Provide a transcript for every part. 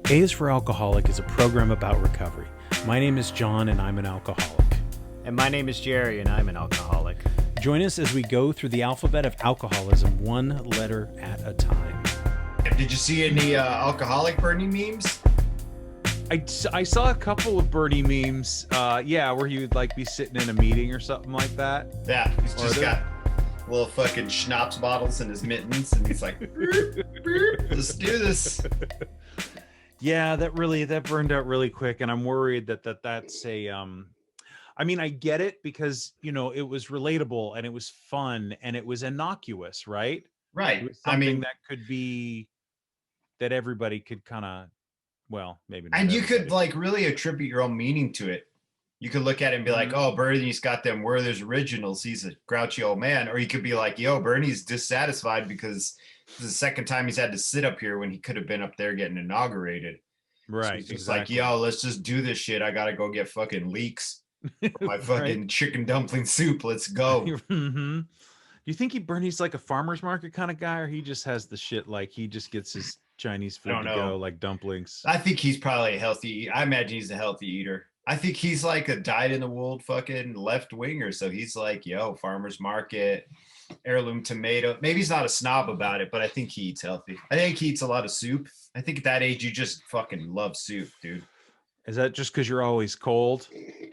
A is for Alcoholic is a program about recovery. My name is John and I'm an alcoholic. And my name is Jerry and I'm an alcoholic. Join us as we go through the alphabet of alcoholism one letter at a time. Did you see any alcoholic Bernie memes? I saw a couple of Bernie memes, where he would like be sitting in a meeting or something like that. Yeah, he's just got little fucking schnapps bottles in his mittens and he's like, let's do this. Yeah, that burned out really quick, and I'm worried that's a I mean, I get it because, it was relatable and it was fun and it was innocuous, right? Right. It was something that could be that everybody could kind of, well, maybe not. And you could really attribute your own meaning to it. You could look at it and be like, oh, Bernie's got them Werther's originals. He's a grouchy old man. Or you could be like, yo, Bernie's dissatisfied because this is the second time he's had to sit up here when he could have been up there getting inaugurated. Right. So he's just like, yo, let's just do this shit. I got to go get fucking leeks. My fucking chicken dumpling soup. Let's go. Mm-hmm. Do you think Bernie's like a farmer's market kind of guy, or he just has the shit, like he just gets his Chinese food to go, like dumplings? I think he's probably a healthy. I imagine he's a healthy eater. I think he's like a dyed-in-the-wool fucking left winger. So he's like, yo, farmer's market, heirloom tomato. Maybe he's not a snob about it, but I think he eats healthy. I think he eats a lot of soup. I think at that age, you just fucking love soup, dude. Is that just because you're always cold?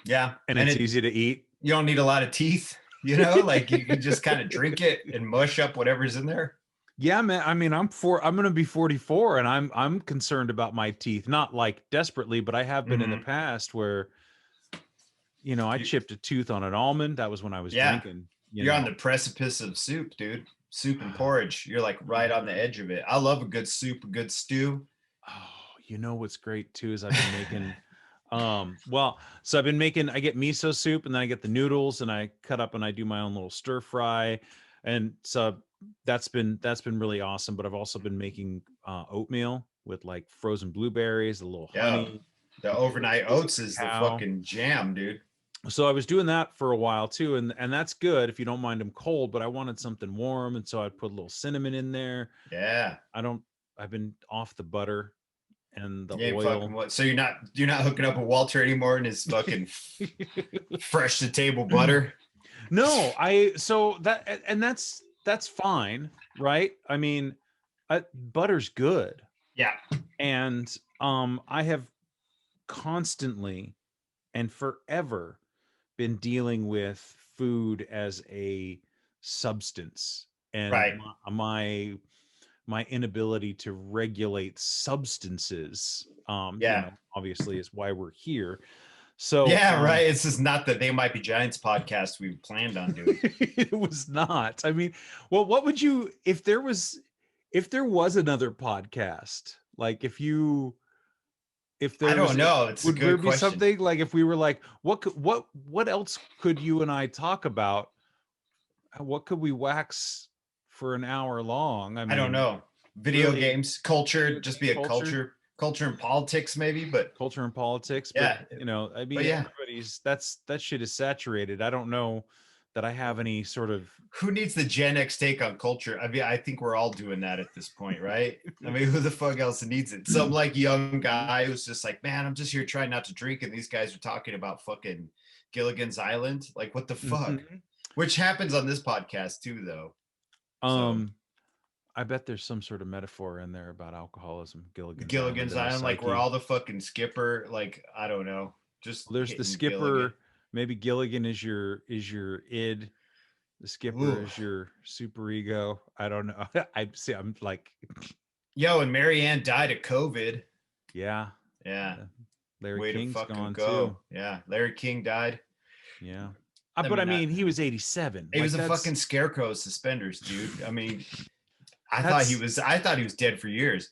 Yeah. And it's easy to eat? You don't need a lot of teeth, like you can just kind of drink it and mush up whatever's in there. Yeah, man. I mean, I'm going to be 44 and I'm concerned about my teeth, not like desperately, but I have been in the past where, I chipped a tooth on an almond. That was when I was drinking. You're on the precipice of soup, dude. Soup and porridge. You're like right on the edge of it. I love a good soup, a good stew. Oh, what's great too is I've been making I get miso soup and then I get the noodles and I cut up and I do my own little stir fry. And so that's been really awesome. But I've also been making oatmeal with like frozen blueberries, a little honey. The overnight oats is the fucking jam, dude. So I was doing that for a while too, and that's good if you don't mind them cold, but I wanted something warm, and so I put a little cinnamon in there. Yeah. I've been off the butter and the oil. So you're not hooking up with Walter anymore and his fucking fresh to table butter? No, that's fine, right? I mean, butter's good. Yeah. And I have constantly and forever been dealing with food as a substance, and my inability to regulate substances, obviously is why we're here. So right. It's just not the They Might Be Giants podcast we planned on doing. It was not. I mean, well, what would you, if there was another podcast, like if there I don't know. It's would a good there be question. something like if we were like, what else could you and I talk about? What could we wax for an hour long? I mean, I don't know. Video games, culture, just be a culture and politics maybe, but culture and politics. Yeah. But, I mean, everybody's that shit is saturated. I don't know that I have any sort of. Who needs the Gen X take on culture? I mean, I think we're all doing that at this point, right? I mean, who the fuck else needs it? Some like young guy who's just like, man, I'm just here trying not to drink, and these guys are talking about fucking Gilligan's Island. Like, what the fuck? Which happens on this podcast too, though. I bet there's some sort of metaphor in there about alcoholism. Gilligan's Island, like we're all the fucking skipper. Like, I don't know. Just there's the skipper. Gilligan. Maybe Gilligan is your id. The skipper is your super ego. I don't know. I'm like, yo, and Marianne died of COVID. Yeah. Larry King's gone too. Yeah, Larry King died. Yeah. But I mean, he was 87. He was a fucking scarecrow of suspenders, dude. I mean, I thought he was dead for years.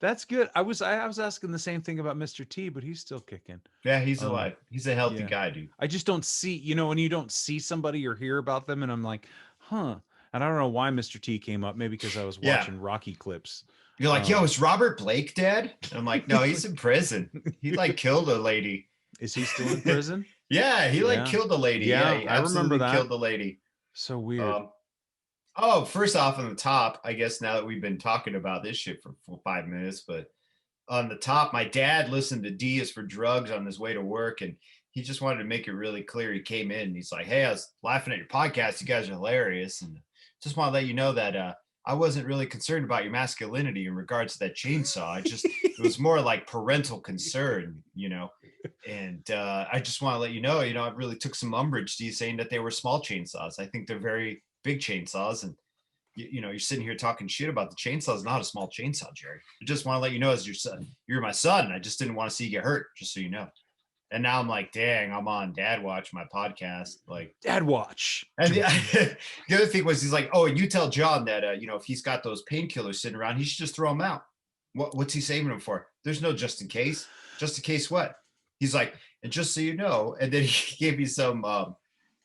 That's good. I was asking the same thing about Mr. T, but he's still kicking. Yeah, he's alive. He's a healthy guy, dude. I just don't see, when you don't see somebody or hear about them, and I'm like, huh. And I don't know why Mr. T came up. Maybe because I was watching Rocky clips. You're like, yo, is Robert Blake dead? And I'm like, no, he's in prison. He killed a lady. Is he still in prison? Yeah, he killed a lady. Yeah, he I remember that. Killed the lady. So weird. First off on the top, I guess now that we've been talking about this shit for 5 minutes, but on the top, my dad listened to D is for Drugs on his way to work, and he just wanted to make it really clear. He came in and he's like, "Hey, I was laughing at your podcast. You guys are hilarious, and just want to let you know that I wasn't really concerned about your masculinity in regards to that chainsaw. It was more like parental concern, you know. And I just want to let you know, I really took some umbrage to you saying that they were small chainsaws. I think they're very big chainsaws, and you're sitting here talking shit about the chainsaw. Is not a small chainsaw, Jerry. I just want to let you know, as your son, you're my son. I just didn't want to see you get hurt, just so you know." And now I'm like, dang, I'm on Dad Watch, my podcast. Like, Dad Watch. and the other thing was, he's like, "Oh, and you tell John that, if he's got those painkillers sitting around, he should just throw them out." What's he saving them for? There's no just in case. Just in case what? He's like, "And just so you know," and then he gave me some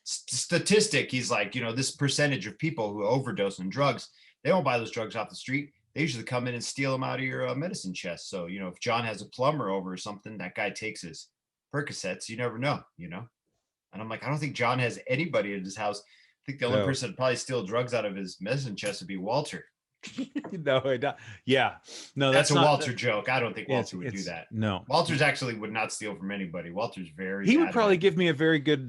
statistic. He's like, this percentage of people who overdose on drugs, they don't buy those drugs off the street. They usually come in and steal them out of your medicine chest. So, if John has a plumber over or something, that guy takes his Percocets. You never know, And I'm like, I don't think John has anybody in his house. I think the only person that probably steal drugs out of his medicine chest would be Walter. No, I don't. Yeah, no, that's a not, Walter joke. I don't think Walter would do that. No, Walter's actually would not steal from anybody. Walter's very. He would probably give me a very good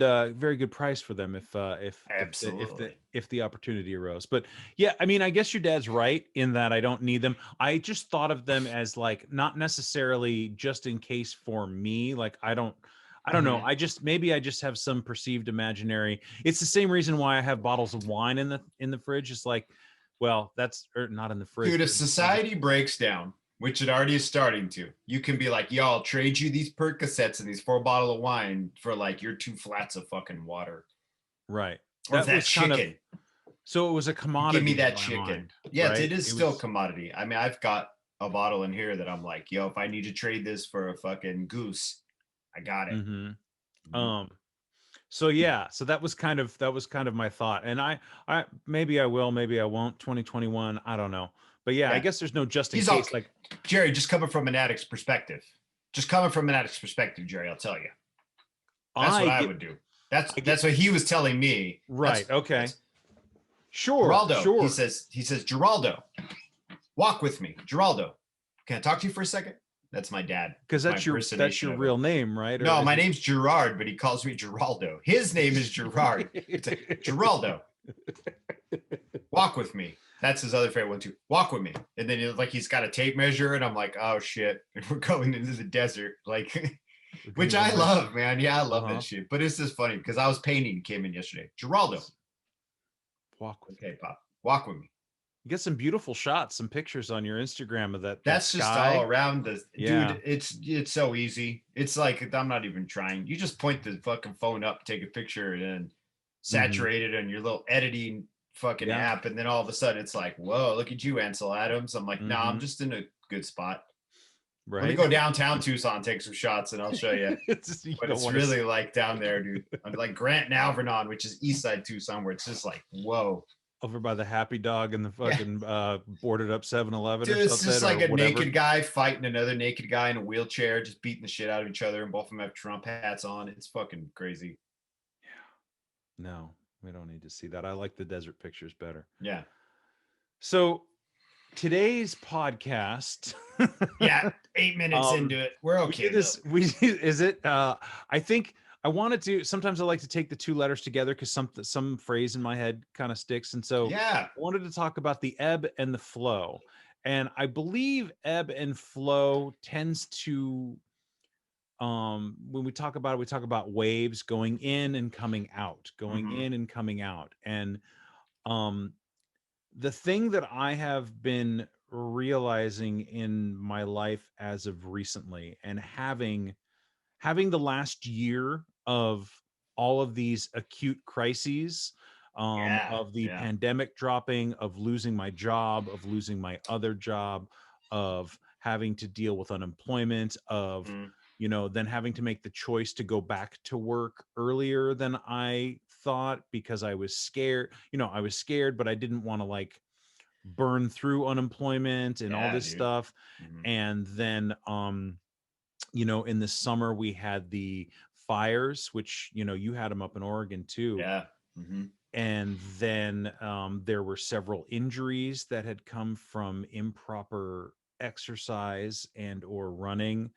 price for them if Absolutely. if the opportunity arose. But yeah, I mean, I guess your dad's right in that I don't need them. I just thought of them as like not necessarily just in case for me. Like I don't know. I just have some perceived imaginary. It's the same reason why I have bottles of wine in the fridge. It's like, well, that's not in the fridge. Dude, if society breaks down, which it already is starting to, you can be like, "Yo, I'll trade you these Percocets and these 4 bottles of wine for like your 2 flats of fucking water." Right. Or that chicken. So it was a commodity. Give me that chicken. Mind, yeah, right? It is still a commodity. I mean, I've got a bottle in here that I'm like, "Yo, if I need to trade this for a fucking goose, I got it." Mm-hmm. So yeah, so that was kind of my thought. And I maybe I will, maybe I won't. 2021, I don't know. But yeah, I guess there's no just in case. Like Jerry, just coming from an addict's perspective. Jerry, I'll tell you. That's what I would do. That's what he was telling me. Right. Okay. Sure. Geraldo. Sure. He says, Geraldo, walk with me. Geraldo, can I talk to you for a second? That's my dad. Because that's your real name, right? No, my name's Gerard, but he calls me Geraldo. His name is Gerard. It's like, Geraldo, walk with me. That's his other favorite one too. Walk with me. And then he's got a tape measure, and I'm like, oh shit, we're going into the desert. Like, which I love, man. Yeah, I love that shit. But it's just funny because I was painting, came in yesterday. Geraldo, walk with me. Okay, Pop, walk with me. You get some beautiful shots, some pictures on your Instagram of that. That's just all around the dude. It's so easy. It's like, I'm not even trying. You just point the fucking phone up, take a picture, and then saturate it on your little editing fucking app, and then all of a sudden it's like, whoa, look at you, Ansel Adams. I'm like, nah, I'm just in a good spot. Right. Let me go downtown Tucson, take some shots, and I'll show you. But it's really like down there, dude. I'm like Grant and Alvernon, which is east side Tucson, where it's just like, whoa. Over by the Happy Dog and the fucking boarded up 7-Eleven. Dude, it's just like a naked guy fighting another naked guy in a wheelchair, just beating the shit out of each other, and both of them have Trump hats on. It's fucking crazy. Yeah. No, we don't need to see that. I like the desert pictures better. Yeah. So today's podcast. Yeah, 8 minutes into it. We're okay. I think I wanted to. Sometimes I like to take the 2 letters together because some phrase in my head kind of sticks, and so I wanted to talk about the ebb and the flow. And I believe ebb and flow tends to, when we talk about it, we talk about waves going in and coming out, in and coming out. And the thing that I have been realizing in my life as of recently, and having the last year of all of these acute crises, of the pandemic dropping, of losing my job, of losing my other job, of having to deal with unemployment, of then having to make the choice to go back to work earlier than I thought because I was scared. I was scared, but I didn't want to like burn through unemployment and all this stuff. And then in the summer we had the fires, which you had them up in Oregon too. And then there were several injuries that had come from improper exercise and or running.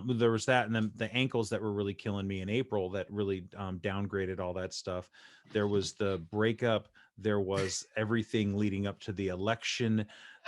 There was that, and then the ankles that were really killing me in April that really downgraded all that stuff. There was the breakup. There was everything leading up to the election.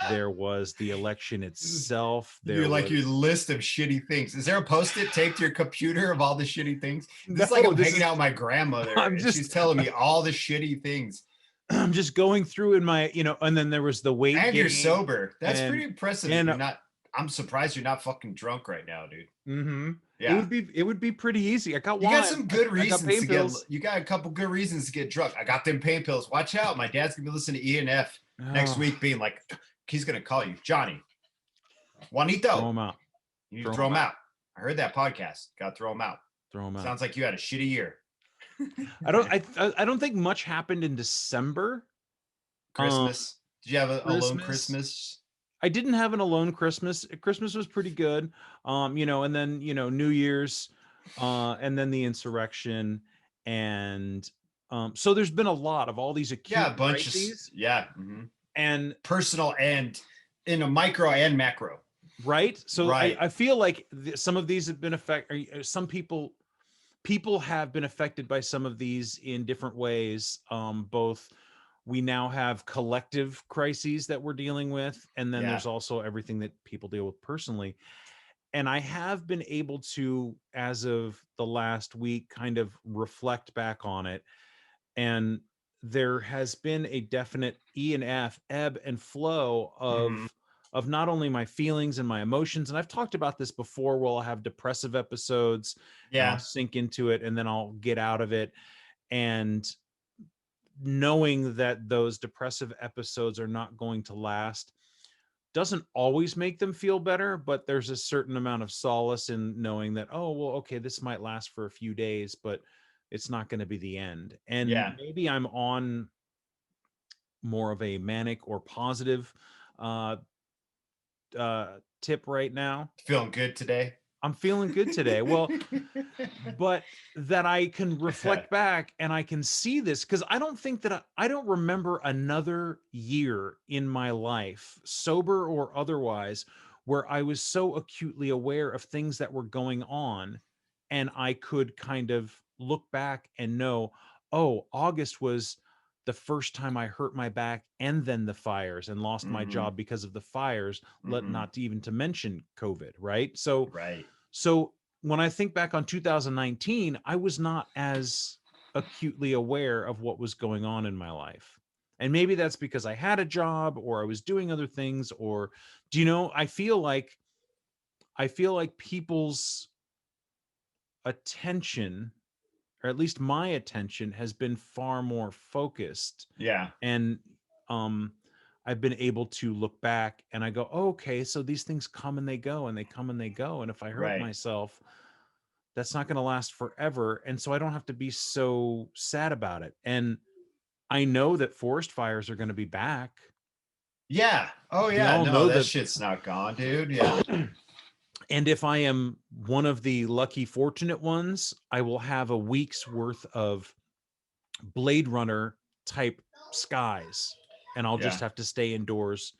There was the election itself. You're There like was your list of shitty things. Is there a post-it taped to your computer of all the shitty things? This is No, like I'm this hanging is- out with my grandmother I'm and just- she's telling me all the shitty things. I'm just going through in my, and then there was the weight And you're gain. sober. That's and- pretty impressive. That and- you're not. I'm surprised you're not fucking drunk right now, dude. Mm-hmm. Yeah. It would be pretty easy. I got You wine. got some good I got reasons pain to pills. get. You got a couple good reasons to get drunk. I got them pain pills. Watch out, my dad's gonna be listening to ENF next Oh, week, being like, he's gonna call you, Johnny, Juanito. Throw them out. You need to throw him out. I heard that podcast. Got to throw him out. Throw them out. Sounds like you had a shitty year. I don't think much happened in December. Christmas. Did you have a alone Christmas. Christmas? I didn't have an alone Christmas. Christmas was pretty good. And then, New Year's, and then the insurrection. And so there's been a lot of all these acute Yeah, a bunch crises. of mhm. And Personal and in a micro and macro. right. So Right. I feel like some of these have been affected. Some people have been affected by some of these in different ways. Both we now have collective crises that we're dealing with, and then Yeah. there's also everything that people deal with personally. And I have been able to, as of the last week, kind of reflect back on it. And there has been a definite ebb and flow Mhm. of not only my feelings and my emotions. And I've talked about this before, where I'll have depressive episodes, and I'll Yeah. sink into it, and then I'll get out of it. And knowing that those depressive episodes are not going to last doesn't always make them feel better, but there's a certain amount of solace in knowing that, oh, well, okay, this might last for a few days, but it's not going to be the end. And Yeah. maybe I'm on more of a manic or positive tip right now. Feeling good today. I'm feeling good today. Well, but that I can reflect back and I can see this, because I don't think that I don't remember another year in my life, sober or otherwise, where I was so acutely aware of things that were going on, and I could kind of look back and know, oh, August was the first time I hurt my back, and then the fires, and lost my Mhm. job because of the fires, Mhm. not even to mention COVID, right? So Right. when I think back on 2019, I was not as acutely aware of what was going on in my life. And maybe that's because I had a job, or I was doing other things, or I feel like people's attention, or at least my attention, has been far more focused. Yeah. And I've been able to look back and I go, oh, okay, so these things come and they go, and they come and they go. And if I hurt Right. myself, that's not going to last forever. And so I don't have to be so sad about it. And I know that forest fires are going to be back. Yeah. Oh We yeah. all No, know that that- shit's not gone, dude. Yeah. And if I am one of the lucky, fortunate ones, I will have a week's worth of Blade Runner type skies, and I'll just Yeah. have to stay indoors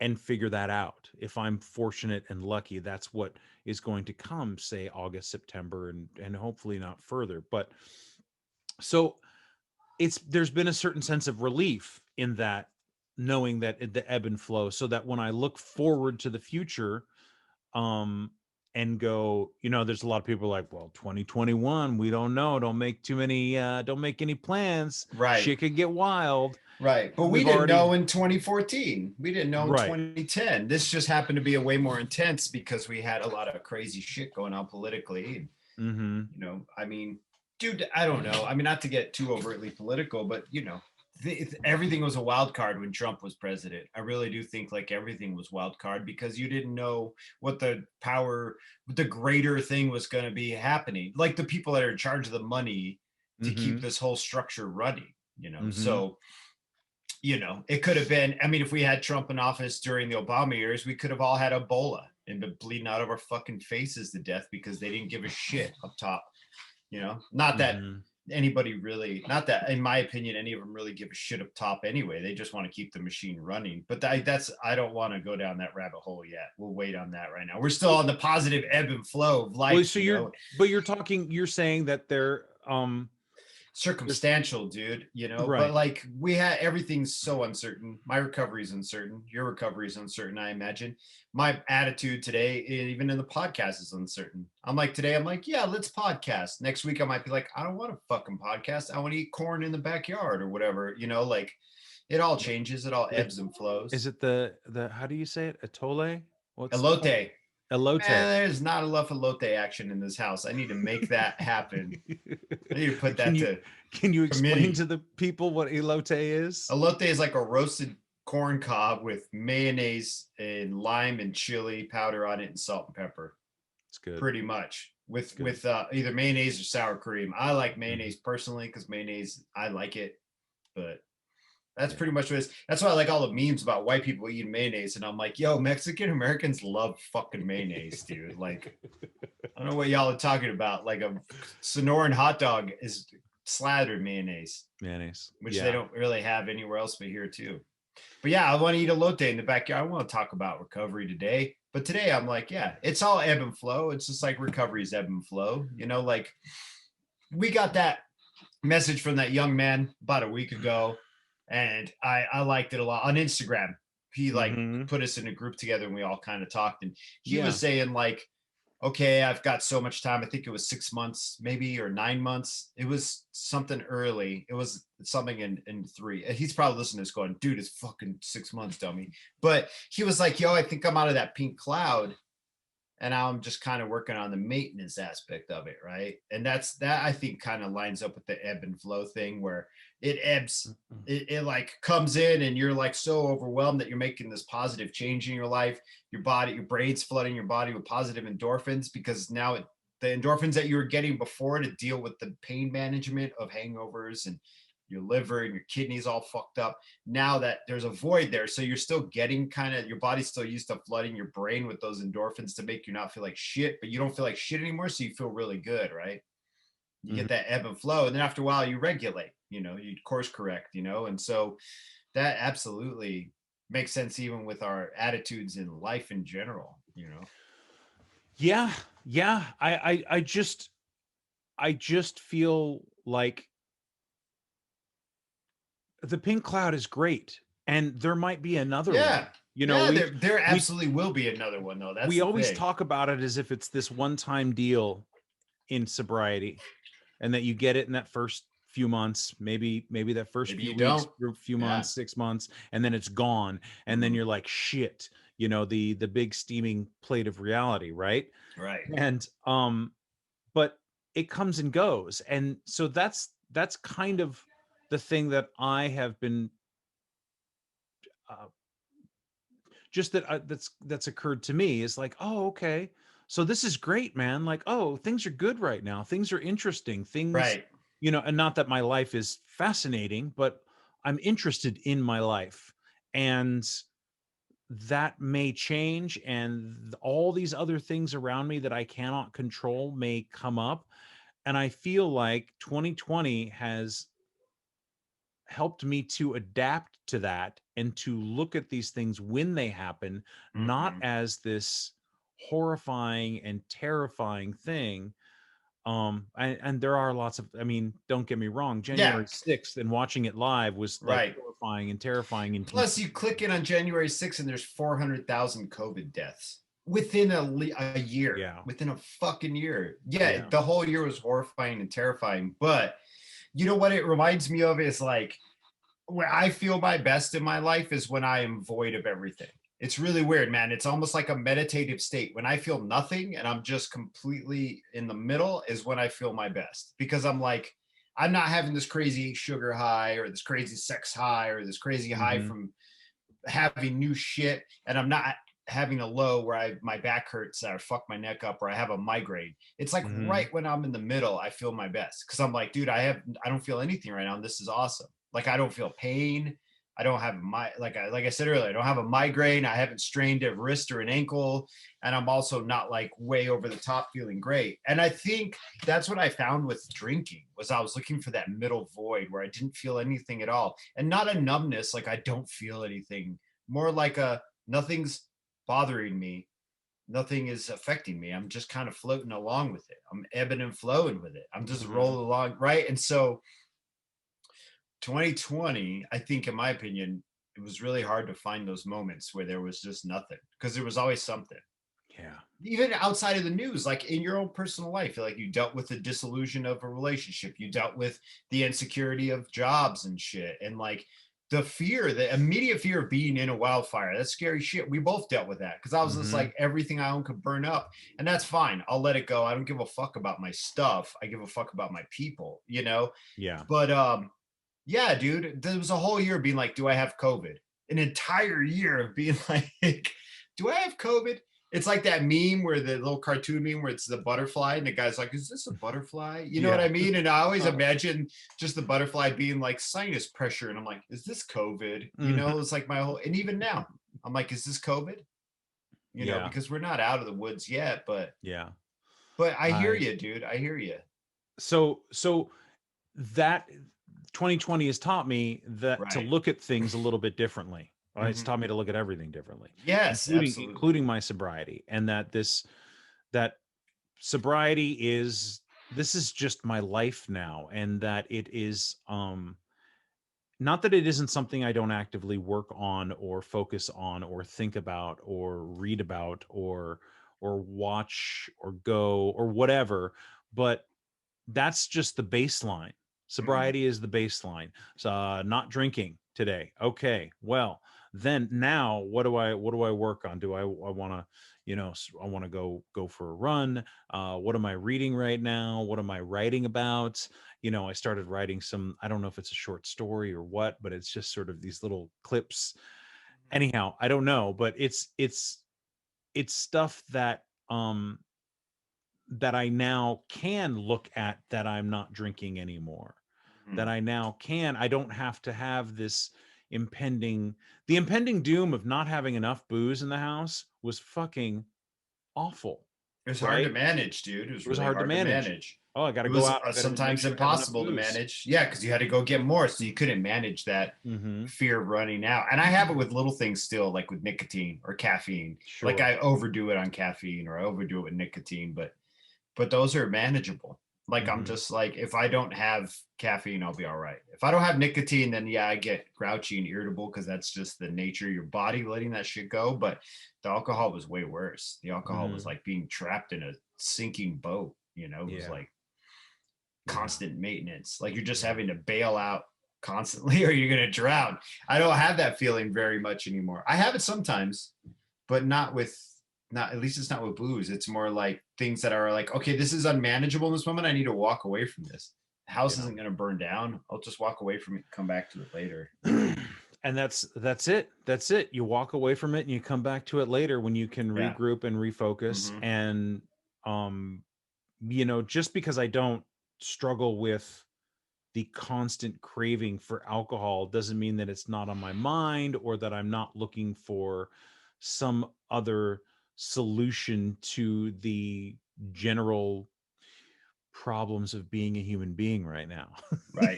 and figure that out. If I'm fortunate and lucky, that's what is going to come, say August, September, and hopefully not further. But so there's been a certain sense of relief in that, knowing that the ebb and flow, so that when I look forward to the future, and go, there's a lot of people like, well, 2021, we don't know, don't make any plans, Right. shit could get wild. Right. But we We've didn't already- know in 2014. We didn't know in Right. 2010. This just happened to be a way more intense because we had a lot of crazy shit going on politically. Mm-hmm. I mean, dude, I don't know. I mean, not to get too overtly political, but everything was a wild card when Trump was president. I really do think like everything was wild card because you didn't know what the greater thing was going to be happening. Like the people that are in charge of the money to keep this whole structure running, Mhm. So, it could have been, I mean, if we had Trump in office during the Obama years, we could have all had Ebola and been bleeding out of our fucking faces to death because they didn't give a shit up top, not that Mhm. anybody really, not that in my opinion any of them really give a shit up top anyway. They just want to keep the machine running. But that's, I don't want to go down that rabbit hole yet. We'll wait on that right now. We're still on the positive ebb and flow of life. Well, so you're saying that they're circumstantial, dude, right. But like everything's so uncertain. My recovery is uncertain, your recovery is uncertain, I imagine. My attitude today, even in the podcast, is uncertain. Today I'm like, yeah, let's podcast. Next week I might be like, I don't want to fucking podcast, I want to eat corn in the backyard or whatever, like it all changes, it all ebbs and flows. Is it the how do you say it, atole? What's elote? Elote. Man, there's not enough elote action in this house. I need to make that happen. I need to put that to. Can you explain to the people what elote is? Elote is like a roasted corn cob with mayonnaise and lime and chili powder on it and salt and pepper. It's good. Pretty much with either mayonnaise or sour cream. I like mayonnaise personally because mayonnaise, I like it, but that's pretty much what it is. That's why I like all the memes about white people eating mayonnaise. And I'm like, yo, Mexican Americans love fucking mayonnaise, dude. Like, I don't know what y'all are talking about. Like a Sonoran hot dog is slathered mayonnaise. Which they don't really have anywhere else but here too. But yeah, I want to eat elote in the backyard. I want to talk about recovery today. But today I'm like, yeah, it's all ebb and flow. It's just like recovery is ebb and flow. Like we got that message from that young man about a week ago. And I liked it a lot on Instagram. He put us in a group together and we all kind of talked. And he was saying like, okay, I've got so much time. I think it was 6 months, maybe, or 9 months. It was something early. It was something in 3. He's probably listening to this going, dude, it's fucking 6 months, dummy. But he was like, yo, I think I'm out of that pink cloud. And now I'm just kind of working on the maintenance aspect of it, right? And that I think kind of lines up with the ebb and flow thing where it ebbs, it like comes in and you're like so overwhelmed that you're making this positive change in your life. Your brain's flooding your body with positive endorphins because now the endorphins that you were getting before to deal with the pain management of hangovers and your liver and your kidneys all fucked up. Now that there's a void there, so you're still getting your body's still used to flooding your brain with those endorphins to make you not feel like shit, but you don't feel like shit anymore, so you feel really good, right? You get that ebb and flow, and then after a while you regulate, you course correct, and so that absolutely makes sense even with our attitudes in life in general, Yeah. I just feel like the pink cloud is great, and there might be another one. There absolutely will be another one though. We always talk about it as if it's this one-time deal in sobriety, and that you get it in that first few months, maybe that first few weeks, few months, 6 months, and then it's gone, and then you're like, shit, the big steaming plate of reality, right? And but it comes and goes, and so that's kind of the thing that I have been that's occurred to me is like, oh, okay, so this is great, man. Like, oh, things are good right now. Things are interesting. Things, and not that my life is fascinating, but I'm interested in my life, and that may change, and all these other things around me that I cannot control may come up, and I feel like 2020 has helped me to adapt to that and to look at these things when they happen, not as this horrifying and terrifying thing. And there are lots of, don't get me wrong, January 6th and watching it live was like horrifying and terrifying. And plus you click in on January 6th and there's 400,000 COVID deaths within a year, within a fucking year. The whole year was horrifying and terrifying, but you know what it reminds me of is like where I feel my best in my life is when I am void of everything. It's really weird, man. It's almost like a meditative state. When I feel nothing and I'm just completely in the middle is when I feel my best, because I'm like, I'm not having this crazy sugar high or this crazy sex high or this crazy high from having new shit. And I'm not having a low where my back hurts or fuck my neck up or I have a migraine. It's like right when I'm in the middle, I feel my best. Cause I'm like, dude, I don't feel anything right now. And this is awesome. Like, I don't feel pain. I don't have like I said earlier, I don't have a migraine. I haven't strained a wrist or an ankle, and I'm also not like way over the top feeling great. And I think that's what I found with drinking was I was looking for that middle void where I didn't feel anything at all, and not a numbness like I don't feel anything, more like a nothing's bothering me, nothing is affecting me. I'm just kind of floating along with it. I'm ebbing and flowing with it. I'm just rolling along, right? And so 2020, I think, in my opinion, it was really hard to find those moments where there was just nothing because there was always something. Yeah. Even outside of the news, like in your own personal life, like you dealt with the disillusion of a relationship, you dealt with the insecurity of jobs and shit, and like the fear, the immediate fear of being in a wildfire. That's scary shit. We both dealt with that because I was just like, everything I own could burn up, and that's fine. I'll let it go. I don't give a fuck about my stuff. I give a fuck about my people, you know? Yeah. But yeah, dude, there was a whole year being like, do I have COVID? An entire year of being like, do I have COVID? It's like that meme where the little cartoon meme where it's the butterfly and the guy's like, is this a butterfly? You know what I mean? And I always imagine just the butterfly being like sinus pressure. And I'm like, is this COVID? You know, it's like my whole, and even now I'm like, is this COVID? You know, because we're not out of the woods yet, but I hear you, dude. I hear you. So that 2020 has taught me that to look at things a little bit differently. It's taught me to look at everything differently. Yes, including my sobriety, and that sobriety is, this is just my life now, and that it is not that it isn't something I don't actively work on or focus on or think about or read about or watch or go or whatever, but that's just the baseline. Sobriety is the baseline. So not drinking today. Okay. Well, then now what do I work on? I want to, I want to go for a run. What am I reading right now? What am I writing about? I started writing some, I don't know if it's a short story or what, but it's just sort of these little clips. Anyhow, I don't know, but it's stuff that that I now can look at, that I'm not drinking anymore, that I now can, I don't have to have this the impending doom of not having enough booze in the house was fucking awful. It was hard to manage, dude. It was really hard to manage. Oh, I got to go out. It was sometimes impossible to manage. Yeah, because you had to go get more, so you couldn't manage that fear of running out. And I have it with little things still, like with nicotine or caffeine. Sure. Like I overdo it on caffeine or I overdo it with nicotine, but those are manageable. Like I'm just like, if I don't have caffeine, I'll be all right. If I don't have nicotine, then yeah, I get grouchy and irritable because that's just the nature of your body letting that shit go. But the alcohol was way worse. The alcohol was like being trapped in a sinking boat, It was like constant maintenance. Like you're just having to bail out constantly or you're going to drown. I don't have that feeling very much anymore. I have it sometimes, but not at least it's not with booze. It's more like things that are like, okay, this is unmanageable in this moment. I need to walk away from this. The house isn't going to burn down. I'll just walk away from it and come back to it later. And that's it. That's it. You walk away from it and you come back to it later when you can regroup and refocus. And, just because I don't struggle with the constant craving for alcohol doesn't mean that it's not on my mind or that I'm not looking for some other solution to the general problems of being a human being right now. Right.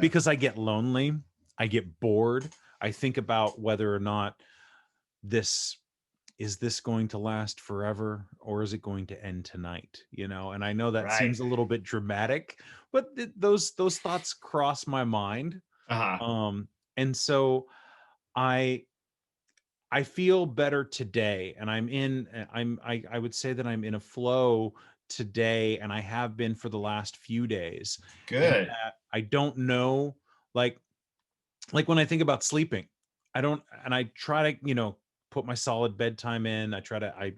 Because I get lonely, I get bored, I think about whether or not this going to last forever or is it going to end tonight, and I know that seems a little bit dramatic, but those thoughts cross my mind. And so I feel better today, and I would say that I'm in a flow today, and I have been for the last few days. Good. I don't know, like when I think about sleeping, I try to, put my solid bedtime in.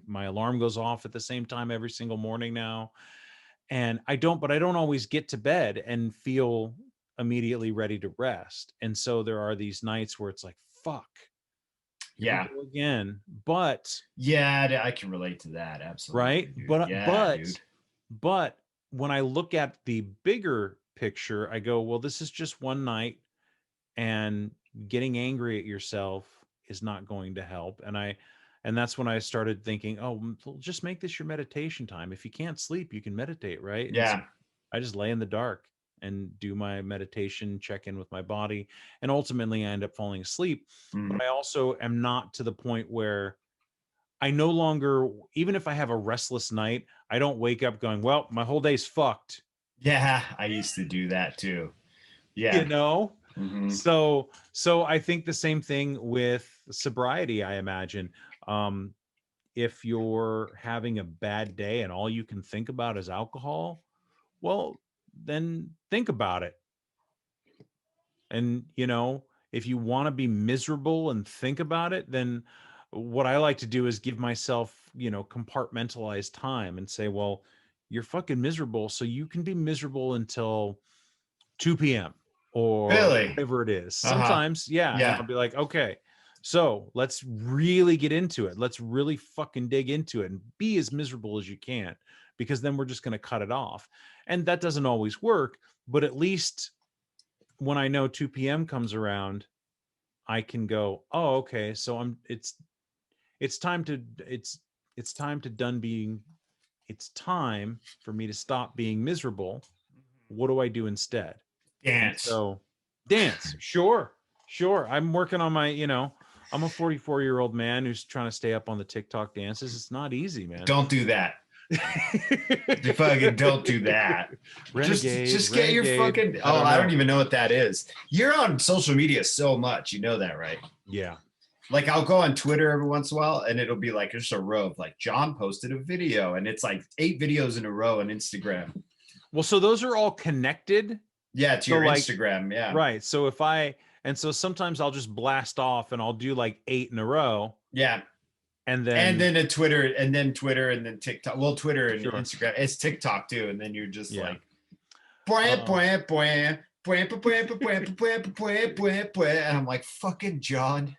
My alarm goes off at the same time every single morning now. And I don't always get to bed and feel immediately ready to rest. And so there are these nights where it's like, fuck. Again, but I can relate to that. Absolutely. Right. Dude. But when I look at the bigger picture, I go, well, this is just one night and getting angry at yourself is not going to help. And that's when I started thinking, oh, well, just make this your meditation time. If you can't sleep, you can meditate, right? And so Yeah. I just lay in the dark and do my meditation, check in with my body, and ultimately I end up falling asleep. Mhm. But I also am not to the point where I no longer, even if I have a restless night, I don't wake up going, well, my whole day's fucked. Yeah, I used to do that too. You Yeah. know? Mhm. So I think the same thing with sobriety, I imagine. Um, if you're having a bad day and all you can think about is alcohol, well, then think about it. And, if you want to be miserable and think about it, then what I like to do is give myself, compartmentalized time and say, well, you're fucking miserable. So you can be miserable until 2 p.m. or Really? whatever it is. Uh-huh. Sometimes, yeah. And Yeah. I'll be like, okay, so let's really get into it. Let's really fucking dig into it and be as miserable as you can, because then we're just going to cut it off. And that doesn't always work, but at least when I know 2 p.m. comes around, I can go, oh, okay, so it's time to it's time to done being it's time for me to stop being miserable. What do I do instead? And Dance. so dance, sure. Sure. I'm working on I'm a 44-year-old man who's trying to stay up on the TikTok dances. It's not easy, man. Don't do that. You fucking don't do that. Renegade, Just get your fucking I don't even know what that is. You're on social media so much, you know that, right? Yeah. Like I'll go on Twitter every once in a while and it'll be like just a row of like John posted a video and it's like 8 videos in a row on Instagram. Well, so those are all connected. Yeah, to So, your like, Instagram. Yeah. right. So so sometimes I'll just blast off and I'll do like 8 in a row. Yeah. And And then then Twitter and then TikTok. Well, Twitter and Sure. Instagram. It's TikTok too. And then you're just Yeah. like, and I'm like, fucking John,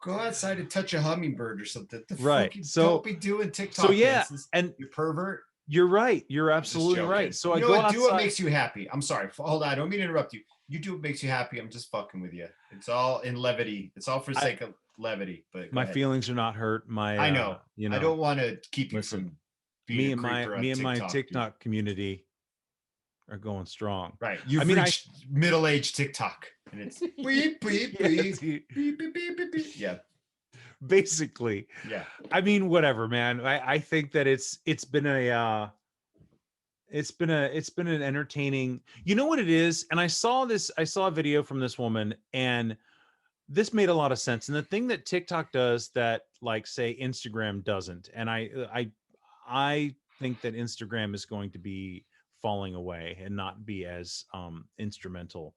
go outside and touch a hummingbird or something. The Right. fuck, So- don't be doing TikTok so yeah, dances, and you pervert. you're right. You're Just absolutely joking. right. So I you know go what? outside. Do what makes you happy. I'm sorry. Hold on. I don't mean to interrupt you. You do what makes you happy. I'm just fucking with you. It's all in levity. It's all for sake of levity. But go My ahead. feelings are not hurt. I know. I don't want to keep listen, you from being me a and my creeper on me and my TikTok, TikTok community are going strong. Right. You've reached middle-aged TikTok. And it's beep, beep, Yeah, beep, beep, beep, beep, beep, beep. Yeah. basically. Yeah. I mean, whatever, man. I think that it's been an entertaining, you know what it is? And I saw a video from this woman, and this made a lot of sense. And the thing that TikTok does that, like, say, Instagram doesn't, and I think that Instagram is going to be falling away and not be as instrumental,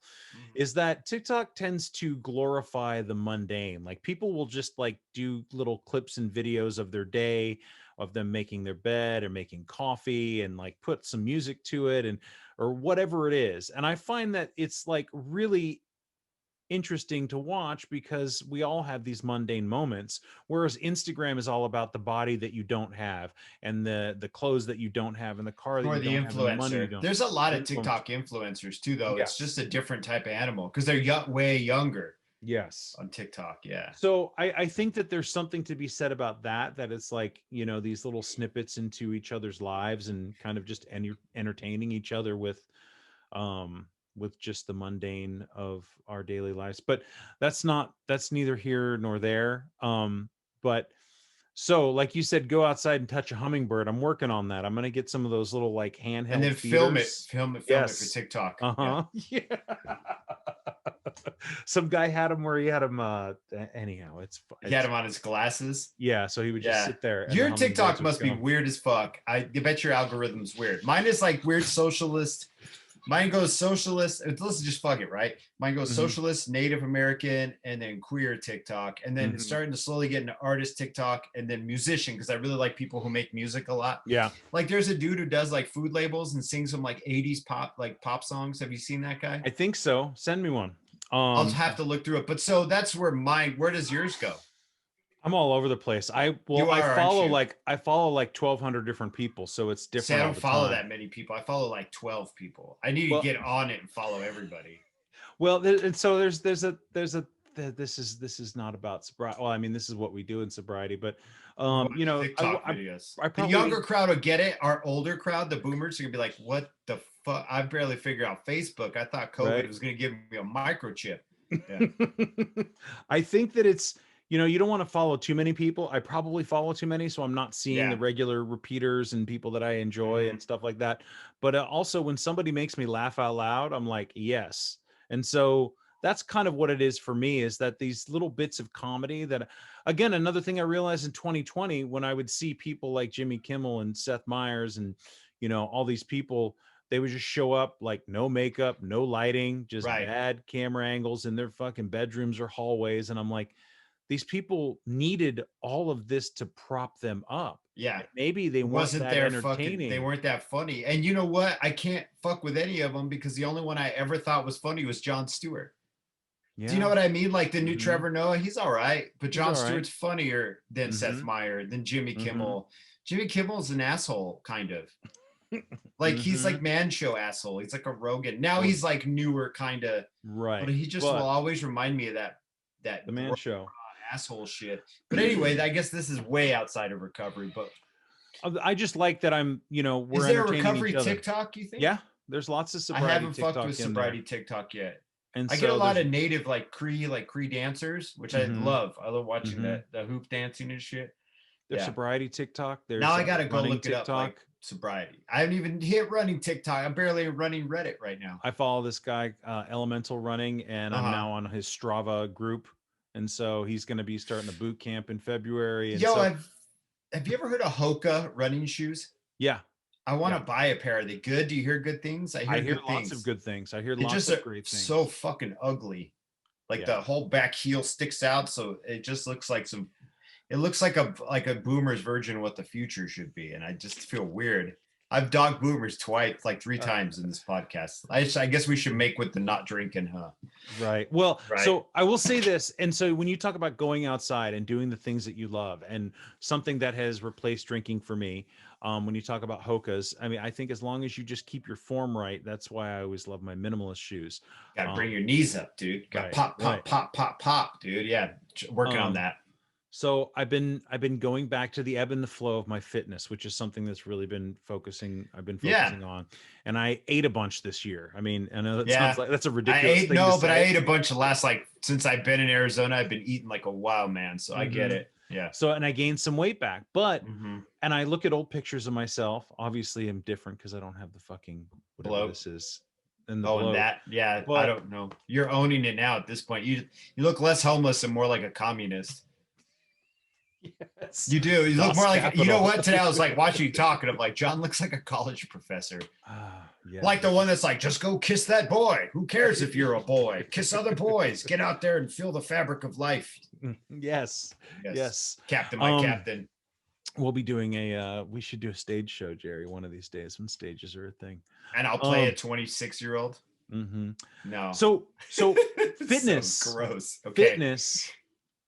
is that TikTok tends to glorify the mundane. Like, people will just like do little clips and videos of their day, of them making their bed or making coffee, and like put some music to it, and or whatever it is. And I find that it's like really interesting to watch, because we all have these mundane moments, whereas Instagram is all about the body that you don't have, and the clothes that you don't have, and the car that Or you the don't have, and the money you influencer. don't. There's a lot of Influencer. TikTok influencers too, though. It's Yes. just a different type of animal because they're way younger Yes. on TikTok. Yeah. So I think that there's something to be said about that it's like, these little snippets into each other's lives, and kind of just entertaining each other with just the mundane of our daily lives. But that's neither here nor there. But so, like you said, go outside and touch a hummingbird. I'm working on that. I'm going to get some of those little like handheld And then feeders. film it for Yes. TikTok. Uh-huh. Yeah. Some guy had him where he had him anyhow, He had him on his glasses. yeah, so he would just sit there. And Your the TikTok hummingbirds would must be come. weird as fuck. I bet your algorithm's weird. Mine is like weird socialist. Mine goes socialist. Let's just fuck it, right? Mine goes Mhm. socialist, Native American, and then queer TikTok. And then it's Mhm. starting to slowly get into artist TikTok, and then musician, because I really like people who make music a lot. Yeah. Like there's a dude who does like food labels and sings some like 80s pop songs. Have you seen that guy? I think so. Send me one. I'll have to look through it. But so that's where does yours go? I'm all over the place. I follow like 1,200 different people, so it's different. See, I all don't the follow time. that many people. I follow like 12 people. I need to Well- get on it and follow everybody. Well, and so this is not about sobriety. Well, I mean, this is what we do in sobriety, but We watch you know, TikTok videos. I The younger probably crowd will get it. Our older crowd, the boomers, are gonna be like, "What the fuck? I barely figured out Facebook. I thought COVID right. was gonna give me a microchip." Yeah, I think that it's, you know, you don't want to follow too many people. I probably follow too many, so I'm not seeing the yeah. regular repeaters and people that I enjoy Mhm. and stuff like that. But also, when somebody makes me laugh out loud, I'm like, yes. And so that's kind of what it is for me, is that these little bits of comedy that, again, another thing I realized in 2020 when I would see people like Jimmy Kimmel and Seth Meyers and, you know, all these people, they would just show up like no makeup, no lighting, just Right. bad camera angles in their fucking bedrooms or hallways. And I'm like, these people needed all of this to prop them up. Yeah. Maybe they It weren't wasn't that their fucking. They entertaining. weren't that funny. And you know what? I can't fuck with any of them because the only one I ever thought was funny was Jon Stewart. Do you know Yeah. what I mean? Like the new Hmm. Trevor Noah, he's all right, but He's Jon all right. Stewart's funnier than Seth Hmm. Meyers, than Jimmy Hmm. Kimmel. Jimmy Kimmel's an asshole, kind of. Like he's Hmm. like man show asshole. He's like a Rogan. Now Well, he's like newer, kind of, but right. he just will But always remind me of that the man show. asshole shit. But anyway, I guess this is way outside of recovery. But I just like that I'm, you know, is we're there a entertaining recovery each other. TikTok, you think? Yeah. There's lots of I sobriety haven't fucked with TikTok in there. sobriety TikTok yet. And I get a so lot there's, of native like Cree dancers, which I hmm love. I love watching hmm the hoop dancing and shit. there's Yeah. sobriety TikTok. Now There's I gotta go running look it up, like TikTok. sobriety. I haven't even hit running TikTok. I'm barely running Reddit right now. I follow this guy, Elemental Running, and I'm Uh-huh. now on his Strava group. And so he's going to be starting a boot camp in February. And Yo, so, have you ever heard of Hoka running shoes? yeah, I want yeah, to buy a pair. Are they good? Do you hear good things? I I hear hear good lots of things. good things. I hear They lots just of are great so things. fucking ugly. Like Yeah. the whole back heel sticks out, so it just looks like some. It looks like a boomer's version of what the future should be, and I just feel weird. I've dogged boomers twice, like three Uh, times in this podcast. I guess we should make with the not drinking, huh? Right. Well, Right. so I will say this. And so when you talk about going outside and doing the things that you love, and something that has replaced drinking for me, when you talk about Hokas, I mean, I think as long as you just keep your form right, that's why I always love my minimalist shoes. Got to bring Um, your knees up, dude. Got right, pop, right. pop, pop, pop, pop, dude. Yeah, working on Um, that. So I've been going back to the ebb and the flow of my fitness, which is something that's really been focusing. I've been Yeah, focusing on, and I ate a bunch this year. I mean, I know that sounds yeah. like that's a I ridiculous ate thing to no, but I say. ate a bunch of last like since I've been in Arizona. I've been eating like a wild man, so I get Hmm. it. Yeah. So, and I gained some weight back, but Mm-hmm. and I look at old pictures of myself. Obviously, I'm different because I don't have the fucking whatever Bloat. this is and the Oh, and bloat. that, yeah, I But don't know. You're owning it now at this point. You look less homeless and more like a communist. yes, You do. You look Das more like, you know Kapital. what? Today I was like watching you talk, and I'm like, John looks like a college professor. Yeah, Like the one that's like, just go kiss that boy. Who cares if you're a boy? Kiss other boys. Get out there and feel the fabric of life. yes, Yes. yes. Captain, my captain. We'll be doing we should do a stage show, Jerry, one of these days when stages are a thing. And I'll play a 26-year-old. Mm-hmm. No. So fitness, So gross. Okay.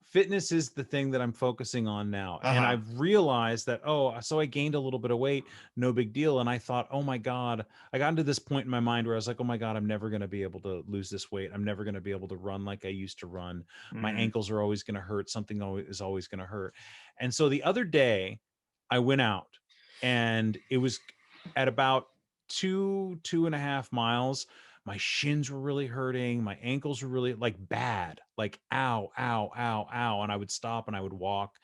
fitness is the thing that I'm focusing on now. And Uh-huh. I've realized that, so I gained a little bit of weight, no big deal. And I thought, oh my God, I got into this point in my mind where I was like, oh my God, I'm never going to be able to lose this weight. I'm never going to be able to run like I used to run. My Mhm. ankles are always going to hurt. Something is always going to hurt. And so the other day I went out, and it was at about 2.5 miles. My shins were really hurting. My ankles were really like bad, like ow, ow, ow, ow. And I would stop and I would walk.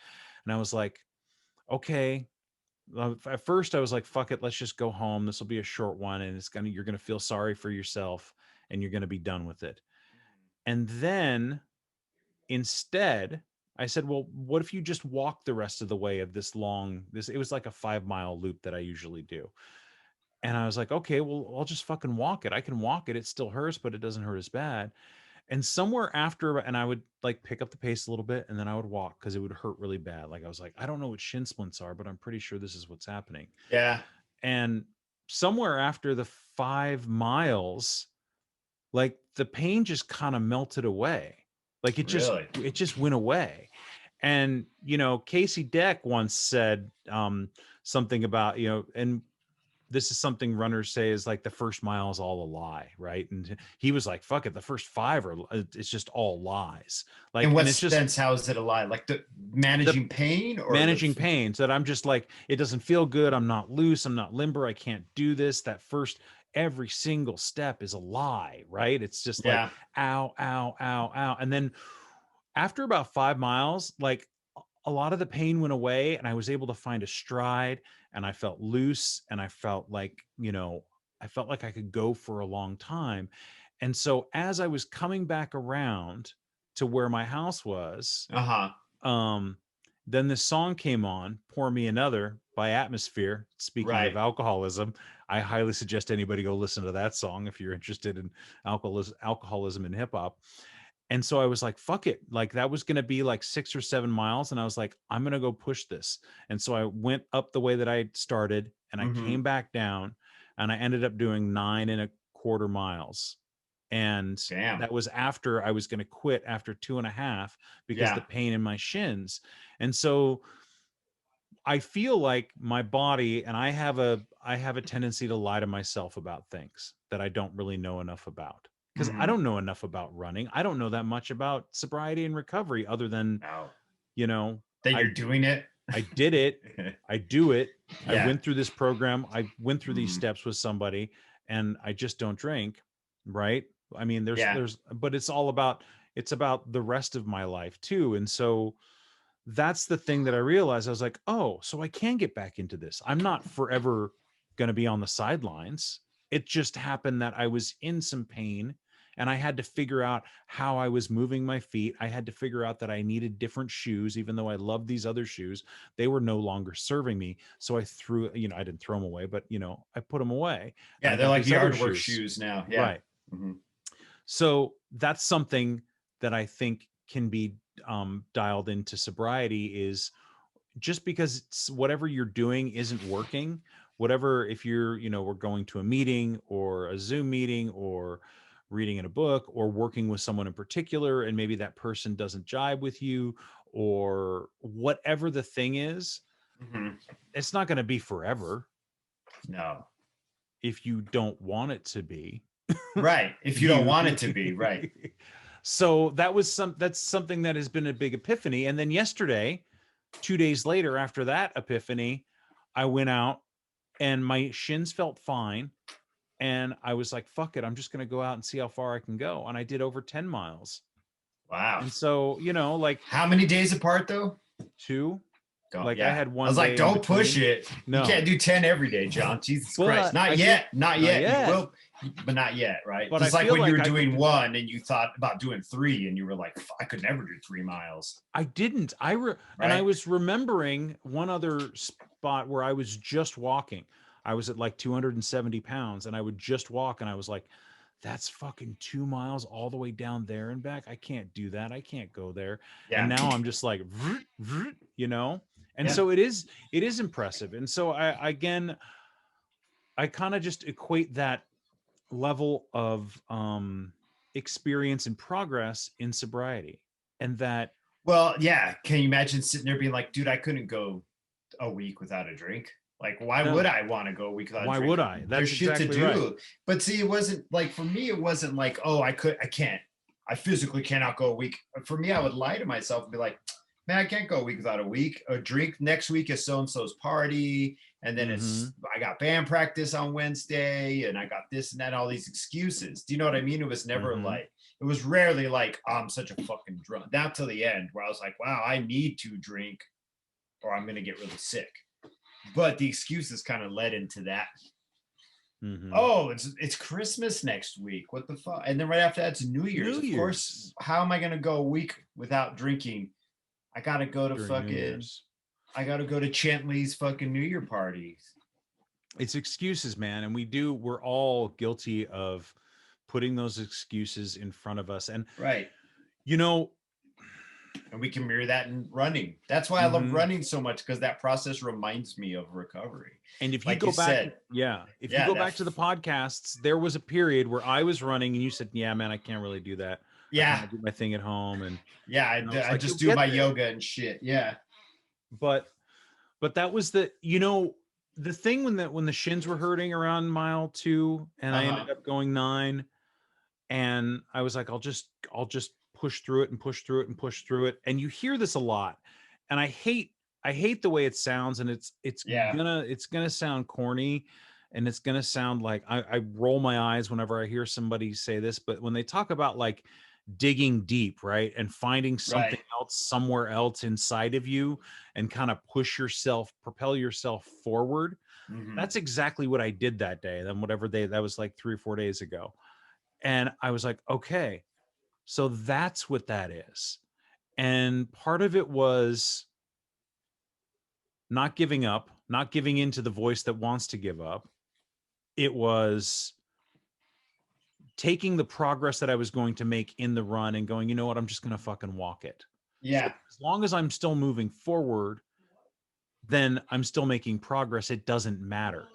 And I was like, okay. At first I was like, fuck it, let's just go home. This will be a short one. And you're gonna feel sorry for yourself and you're gonna be done with it. And then instead, I said, well, what if you just walk the rest of the way of it was like a 5 mile loop that I usually do. And I was like, okay, well, I'll just fucking walk it. I can walk it. It still hurts, but it doesn't hurt as bad. And somewhere after, and I would like pick up the pace a little bit, and then I would walk because it would hurt really bad. Like I was like, I don't know what shin splints are, but I'm pretty sure this is what's happening. Yeah. And somewhere after the 5 miles, like the pain just kind of melted away. Like it Really? just went away. And, Casey Deck once said something about, and this is something runners say is like the first mile is all a lie, right? And he was like, fuck it, the first 5 are, it's just all lies. Like, In what and it's just sense? How is it a lie? Like the managing pain or managing pain, so that I'm just like, it doesn't feel good. I'm not loose. I'm not limber. I can't do this. That first, every single step is a lie, right? It's just like, Yeah. ow, ow, ow, ow. And then after about 5 miles, like a lot of the pain went away and I was able to find a stride and I felt loose and I felt like, I felt like I could go for a long time. And so as I was coming back around to where my house was, um, then this song came on, Pour Me Another by Atmosphere. Speaking of Right. alcoholism, I highly suggest anybody go listen to that song if you're interested in alcoholism and hip hop. And so I was like, fuck it. Like that was going to be like 6 or 7 miles. And I was like, I'm going to go push this. And so I went up the way that I started and I came back down and I ended up doing 9.25 miles. And Damn. that was after I was going to quit after 2.5 because the pain in my shins. And so I feel like my body, and I have a tendency to lie to myself about things that I don't really know enough about. Because I don't know enough about running. I don't know that much about sobriety and recovery other than, that you're doing it. I did it. I do it. Yeah. I went through this program. I went through these steps with somebody and I just don't drink. Right. I mean, but it's about the rest of my life too. And so that's the thing that I realized. I was like, oh, so I can get back into this. I'm not forever going to be on the sidelines. It just happened that I was in some pain and I had to figure out how I was moving my feet. I had to figure out that I needed different shoes, even though I loved these other shoes. They were no longer serving me. So I threw, I didn't throw them away, but I put them away. Yeah, they're like yard work shoes now. Yeah. Right. So that's something that I think can be dialed into sobriety, is just because it's whatever you're doing isn't working, whatever, if you're, we're going to a meeting or a Zoom meeting or reading in a book or working with someone in particular, and maybe that person doesn't jibe with you or whatever the thing is, it's not going to be forever. No. If you don't want it to be. Right. If you don't want it to be, right. So that's something that has been a big epiphany. And then yesterday, 2 days later, after that epiphany, I went out and my shins felt fine. And I was like, fuck it, I'm just going to go out and see how far I can go. And I did over 10 miles. Wow. And so, like. How many days apart though? 2. I had one. I was like, don't push it. No. You can't do 10 every day, John. Jesus Christ. Not yet. You will, but not yet, right? But just like when you were doing 1 and you thought about doing 3 and you were like, I could never do 3 miles. I didn't. And I was remembering one other spot where I was just walking. I was at like 270 pounds and I would just walk and I was like, that's fucking 2 miles all the way down there and back. I can't do that. I can't go there. Yeah. And now I'm just like, and so it is impressive. And so I kind of just equate that level of experience and progress in sobriety. And that, well, yeah. Can you imagine sitting there being like, dude, I couldn't go a week without a drink. Like, why would I want to go a week without a drink? Why would I? That's There's shit exactly to do. Right. But see, it wasn't like, for me, it wasn't like, oh, I can't. I physically cannot go a week. For me, I would lie to myself and be like, man, I can't go a week without a drink. Next week is so-and-so's party. And then I got band practice on Wednesday and I got this and that, all these excuses. Do you know what I mean? It was never like, it was rarely like, oh, I'm such a fucking drunk. Down till the end where I was like, wow, I need to drink or I'm going to get really sick. But the excuses kind of led into that. Oh, it's Christmas next week. What the fuck? And then right after that's New Year's. Of course, how am I going to go a week without drinking? I got to go to I got to go to Chentley's fucking New Year parties. It's excuses, man. And we're all guilty of putting those excuses in front of us. And, and we can mirror that in running. That's why I love running so much, because that process reminds me of recovery. And if you go back, if you go back to the podcasts, there was a period where I was running and you said, yeah, man, I can't really do that. I do my thing at home. And I just do my yoga and shit. Yeah. But that was the thing when the shins were hurting around mile 2 and I ended up going 9, and I was like, I'll just push through it and push through it and push through it. And you hear this a lot, and I hate the way it sounds, and it's Yeah. gonna sound corny, and it's gonna sound like I roll my eyes whenever I hear somebody say this, but when they talk about like digging deep, right, and finding something Right. else somewhere else inside of you and kind of propel yourself forward, Mhm. that's exactly what I did that day. Then whatever day that was, like 3 or 4 days ago. And I was like, okay, so that's what that is. And part of it was not giving up, not giving in to the voice that wants to give up. It was taking the progress that I was going to make in the run and going, you know what, I'm just going to fucking walk it. So Yeah. as long as I'm still moving forward, then I'm still making progress. It doesn't matter.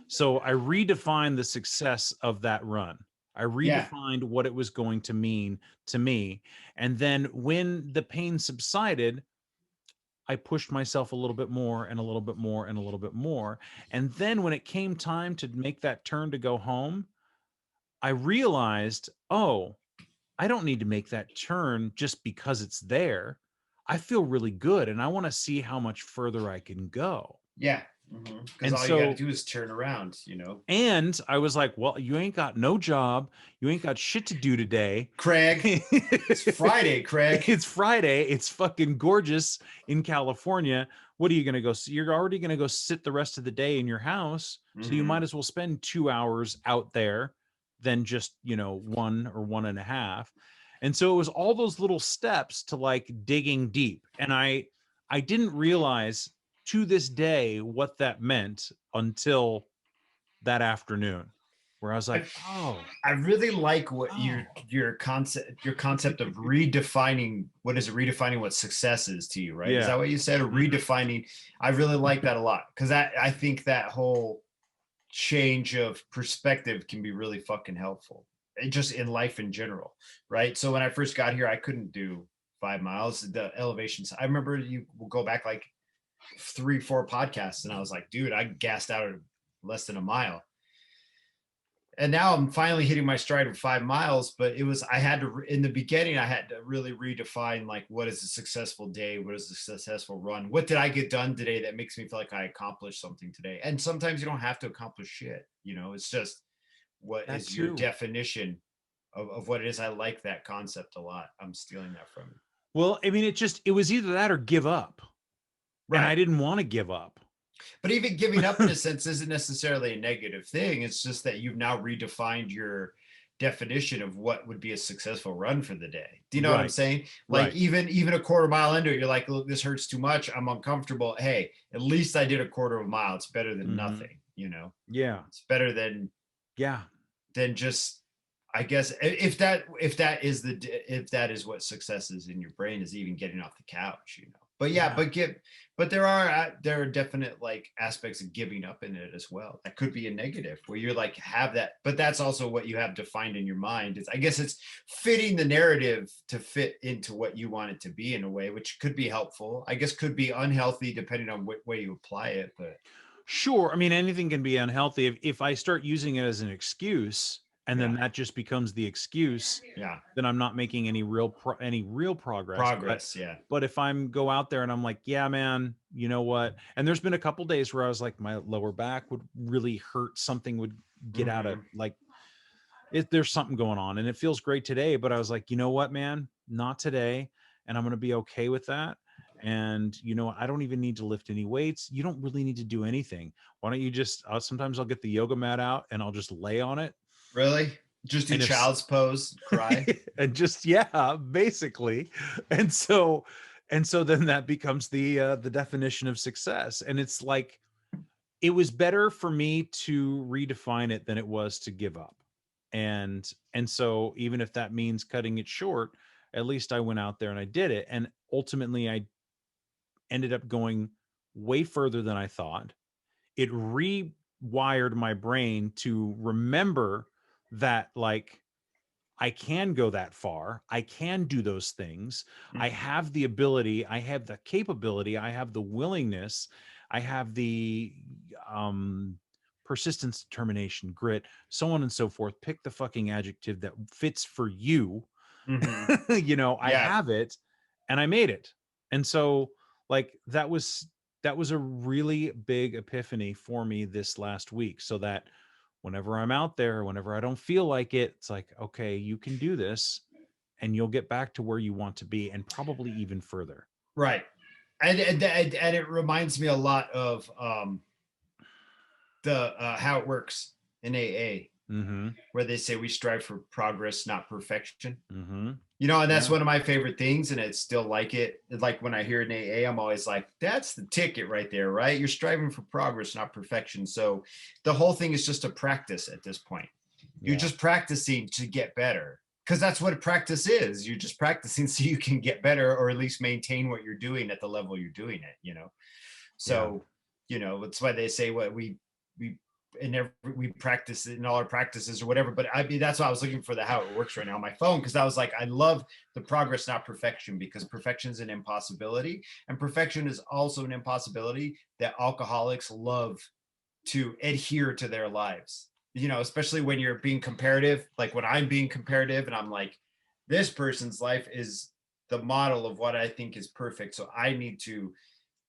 So I redefined the success of that run. I Yeah. redefined what it was going to mean to me. And then when the pain subsided, I pushed myself a little bit more and a little bit more and a little bit more. And then when it came time to make that turn to go home, I realized, oh, I don't need to make that turn just because it's there. I feel really good and I want to see how much further I can go. Yeah. Because And all you got to so, do is turn around, you know. and I was like, well, you ain't got no job. You ain't got shit to do today. Craig, it's Friday, Craig. It's Friday. It's fucking gorgeous in California. What are you going to go? You're already going to go sit the rest of the day in your house. So you Mhm. might as well spend 2 hours out there than just, 1 or 1.5. And so it was all those little steps to like digging deep. And I didn't realize to this day what that meant until that afternoon, where I was I, like, oh, I really like what oh, your concept of redefining what success is to you, right? Is yeah. that what you said? Or Mhm. redefining? I really like that a lot because I think that whole change of perspective can be really fucking helpful. Just in life in general, right? So when I first got here, I couldn't do 5 miles. The elevations. I remember you will go back like 3, 4 podcasts, and I was like, dude, I gassed out at less than a mile. And now I'm finally hitting my stride with 5 miles. But it was I had to in the beginning I had to really redefine like what is a successful day, what is a successful run, what did I get done today that makes me feel like I accomplished something today. And sometimes you don't have to accomplish shit, it's just what That is your too. definition of what it is. I like that concept a lot. I'm stealing that from you. Well, I mean, it was either that or give up. And I Right. didn't want to give up. But even giving up in a sense isn't necessarily a negative thing. It's just that you've now redefined your definition of what would be a successful run for the day. Do you know what I'm Right. saying? Like Right. even a quarter mile into it, you're like, look, this hurts too much. I'm uncomfortable. Hey, at least I did a quarter of a mile. It's better than Mhm. nothing. Yeah. It's better than Yeah. just I guess if that is what success is in your brain, is even getting off the couch. But yeah, Yeah. but there are definite like aspects of giving up in it as well. That could be a negative where you're like have that, but that's also what you have defined in your mind. I guess it's fitting the narrative to fit into what you want it to be in a way, which could be helpful. I guess could be unhealthy depending on what way you apply it. But Sure. I mean, anything can be unhealthy if I start using it as an excuse and yeah, then that just becomes the excuse, yeah, then I'm not making any real progress. But progress, yeah. but if I'm go out there and I'm like, yeah, man, you know what? And there's been a couple days where I was like, my lower back would really hurt. Something would get out of Mhm. like there's something going on and it feels great today, but I was like, you know what, man, not today. And I'm going to be okay with that. And I don't even need to lift any weights. You don't really need to do anything. Why don't you just sometimes I'll get the yoga mat out and I'll just lay on it. Really? Just do And child's pose, cry. and just, yeah, basically. And so then that becomes the definition of success. And it's like it was better for me to redefine it than it was to give up. And so even if that means cutting it short, at least I went out there and I did it. And ultimately I ended up going way further than I thought. It rewired my brain to remember that like I can go that far. I can do those things. I Mhm. have the ability, I have the capability, I have the willingness, I have the persistence, determination, grit, so on and so forth. Pick the fucking adjective that fits for you. You know, I Yeah. have it and I made it. And so like that was a really big epiphany for me this last week, so that whenever I'm out there, whenever I don't feel like it, it's like, okay, you can do this and you'll get back to where you want to be, and probably even further. Right. And it reminds me a lot of the how it works in AA, Mm-hmm. where they say we strive for progress, not perfection. Mm-hmm. You know, and that's Yeah. one of my favorite things, and it's still like it. Like when I hear an AA, I'm always like, that's the ticket right there, right? You're striving for progress, not perfection. So the whole thing is just a practice at this point. You're Yeah. just practicing to get better, because that's what practice is. You're just practicing so you can get better, or at least maintain what you're doing at the level you're doing it, you know? So, you know, that's why they say what we we practice it in all our practices or whatever. But I mean, that's why I was looking for the how it works right now on my phone, because I was like, I love the progress, not perfection, because perfection is an impossibility, and perfection is also an impossibility that alcoholics love to adhere to their lives. You know, especially when you're being comparative, like when I'm being comparative and I'm like, this person's life is the model of what I think is perfect. So I need to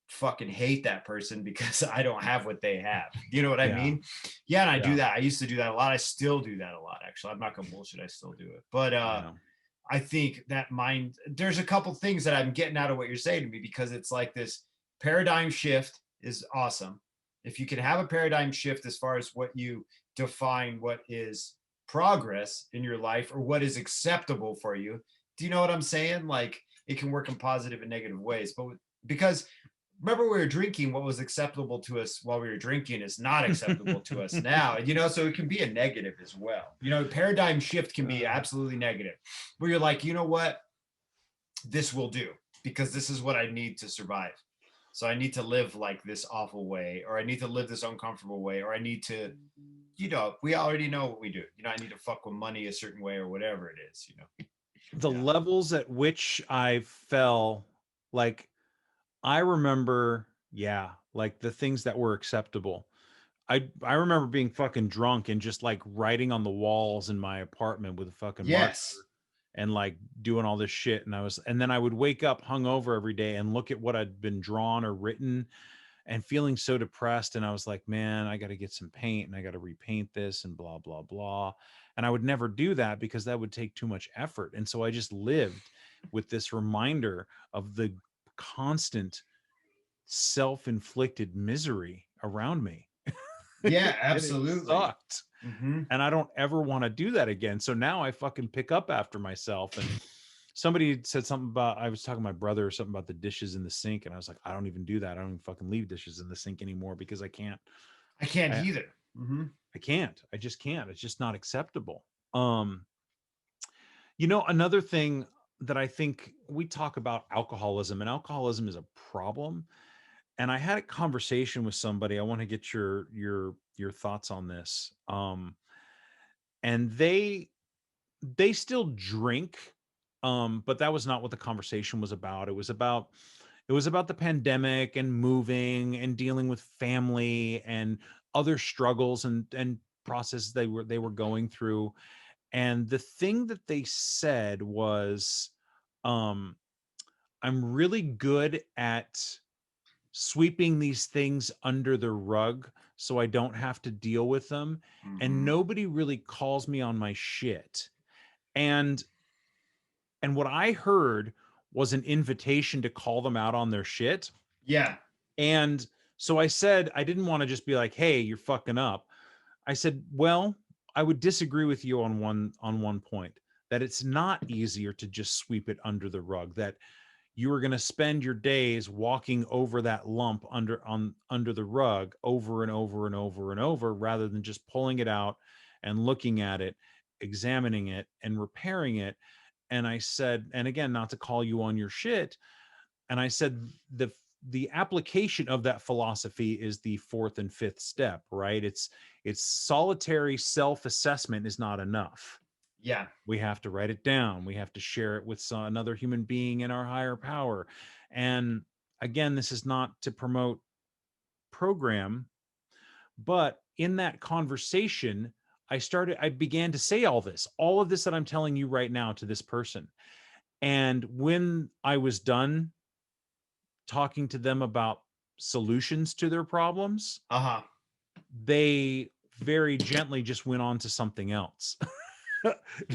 fucking hate that person because I don't have what they have. You know what I mean? Yeah, and I do that. I used to do that a lot. I still do that a lot, actually. I'm not gonna bullshit, I still do it. But I think that mind, there's a couple things that I'm getting out of what you're saying to me, because it's like this paradigm shift is awesome. If you can have a paradigm shift as far as what you define what is progress in your life or what is acceptable for you, do you know what I'm saying? Like it can work in positive and negative ways. But because remember, we were drinking, what was acceptable to us while we were drinking is not acceptable to us now, you know, so it can be a negative as well. You know, paradigm shift can be absolutely negative, where you're like, you know what, this will do because this is what I need to survive. So I need to live like this awful way, or I need to live this uncomfortable way, or I need to, you know, we already know what we do. You know, I need to fuck with money a certain way or whatever it is, you know. The levels at which I fell, like, I remember, like the things that were acceptable. I remember being fucking drunk and just like writing on the walls in my apartment with a fucking marker Yes. and like doing all this shit. And then I would wake up hungover every day and look at what I'd been drawn or written and feeling so depressed. And I was like, man, I got to get some paint and I got to repaint this and blah, blah, blah. And I would never do that because that would take too much effort. And so I just lived with this reminder of the constant self-inflicted misery around me. Yeah, And it absolutely. sucked. And I don't ever want to do that again. So now I fucking pick up after myself. And somebody said something about, I was talking to my brother or something about the dishes in the sink. And I was like, I don't even do that. I don't even fucking leave dishes in the sink anymore because I can't. I can't I, either. I can't. I just can't. It's just not acceptable. You know, another thing that I think we talk about alcoholism, and alcoholism is a problem. And I had a conversation with somebody. I want to get your thoughts on this. And they still drink, but that was not what the conversation was about. It was about the pandemic and moving and dealing with family and other struggles and processes they were going through. And the thing that they said was, um, I'm really good at sweeping these things under the rug so I don't have to deal with them. And nobody really calls me on my shit. And what I heard was an invitation to call them out on their shit. Yeah. And so I said, I didn't want to just be like, hey, you're fucking up. I said, well, I would disagree with you on one point, that it's not easier to just sweep it under the rug, that you are going to spend your days walking over that lump under the rug over and over and over and over, rather than just pulling it out and looking at it, examining it and repairing it. And I said, and again, not to call you on your shit, and I said the application of that philosophy is the fourth and fifth step, right? It's solitary self-assessment is not enough. Yeah. We have to write it down. We have to share it with another human being in our higher power. And again, this is not to promote program. But in that conversation, I began to say all of this that I'm telling you right now to this person. And when I was done talking to them about solutions to their problems, they very gently just went on to something else.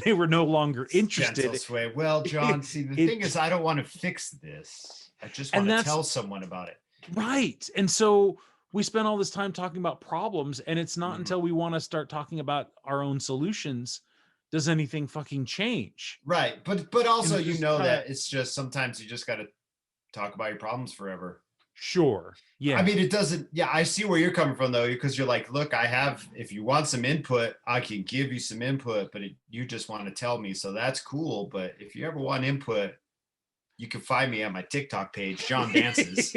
They were no longer interested. Gentle sway. Well, John, see, the thing is, I don't want to fix this. I just want to tell someone about it. Right. And so we spent all this time talking about problems, and it's not until we want to start talking about our own solutions does anything fucking change. Right. But also, you know, that it's just sometimes you just got to talk about your problems forever. Sure. Yeah. I mean, it doesn't. Yeah, I see where you're coming from, though, because you're like, look, if you want some input, I can give you some input, but you just want to tell me. So that's cool. But if you ever want input, you can find me at my TikTok page, John Dances.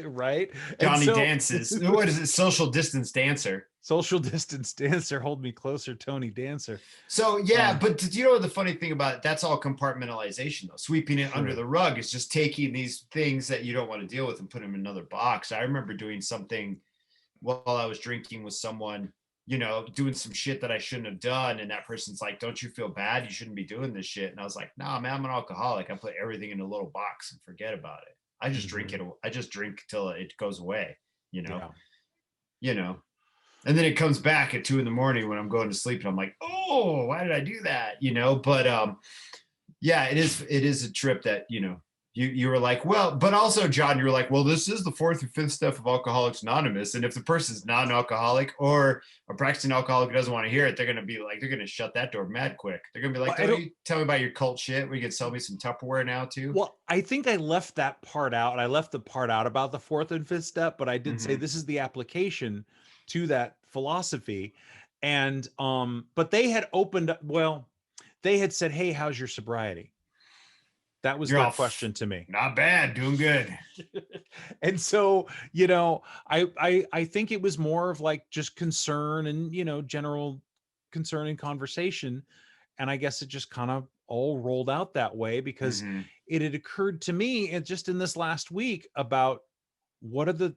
Right? Johnny Dances. What is it? Social distance dancer. Social distance dancer. Hold me closer, Tony Dancer. So, yeah, but do you know the funny thing about it? That's all compartmentalization, though. Sweeping it under the rug is just taking these things that you don't want to deal with and put them in another box. I remember doing something while I was drinking with someone, you know, doing some shit that I shouldn't have done. And that person's like, don't you feel bad? You shouldn't be doing this shit. And I was like, nah, man, I'm an alcoholic. I put everything in a little box and forget about it. I just drink it. I just drink till it goes away, you know, you know, and then it comes back at 2 a.m. when I'm going to sleep and I'm like, oh, why did I do that? You know, but yeah, it is a trip that, you know, you were like, well, but also, John, you were like, well, this is the 4th or 5th step of Alcoholics Anonymous. And if the person's not an alcoholic or a practicing alcoholic who doesn't want to hear it, they're going to be like, they're going to shut that door mad quick. They're going to be like, don't you tell me about your cult shit where you can sell me some Tupperware now too? Well, I think I left that part out. I left the part out about the 4th and 5th step, but I did say this is the application to that philosophy. And, but they had opened up, well, they had said, hey, how's your sobriety? That was their question to me. Not bad, doing good. And so, you know, I think it was more of like just concern and, you know, general concern and conversation. And I guess it just kind of all rolled out that way because it had occurred to me and just in this last week about what are the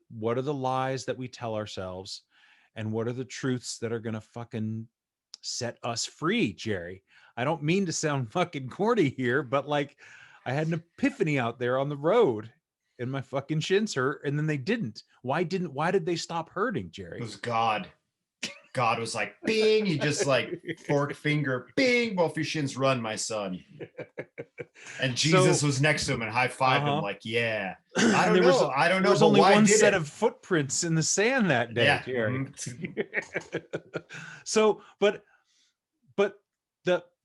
lies that we tell ourselves and what are the truths that are going to fucking set us free, Jerry. I don't mean to sound fucking corny here, but like, I had an epiphany out there on the road and my fucking shins hurt. And then they didn't. Why did they stop hurting, Jerry? It was God. God was like, bing, you just like fork finger, bing, both your shins run, my son. And Jesus was next to him and high-fived him like, yeah. I don't know. There was only one set of footprints in the sand that day, Jerry. So, but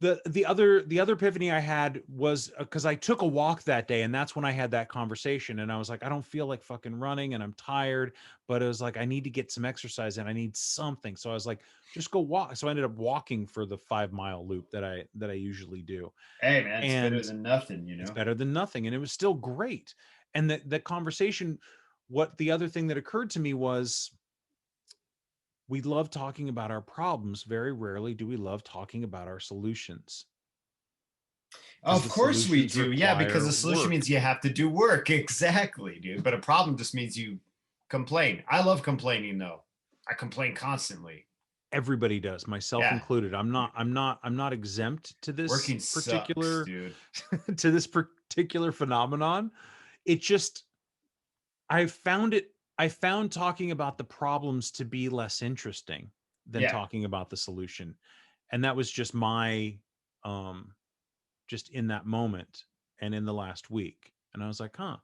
the other epiphany I had was because I took a walk that day, and that's when I had that conversation. And I was like, I don't feel like fucking running, and I'm tired. But it was like I need to get some exercise, and I need something. So I was like, just go walk. So I ended up walking for the 5-mile loop that I usually do. Hey man, it's better than nothing, you know. It's better than nothing, and it was still great. And the conversation, what the other thing that occurred to me was, we love talking about our problems. Very rarely do we love talking about our solutions. Of course we do. Yeah, because the solution means you have to do work. Exactly, dude. But a problem just means you complain. I love complaining though. I complain constantly. Everybody does, myself included. I'm not exempt to this particular to this particular phenomenon. It just I found talking about the problems to be less interesting than talking about the solution. And that was just my, just in that moment and in the last week. And I was like, I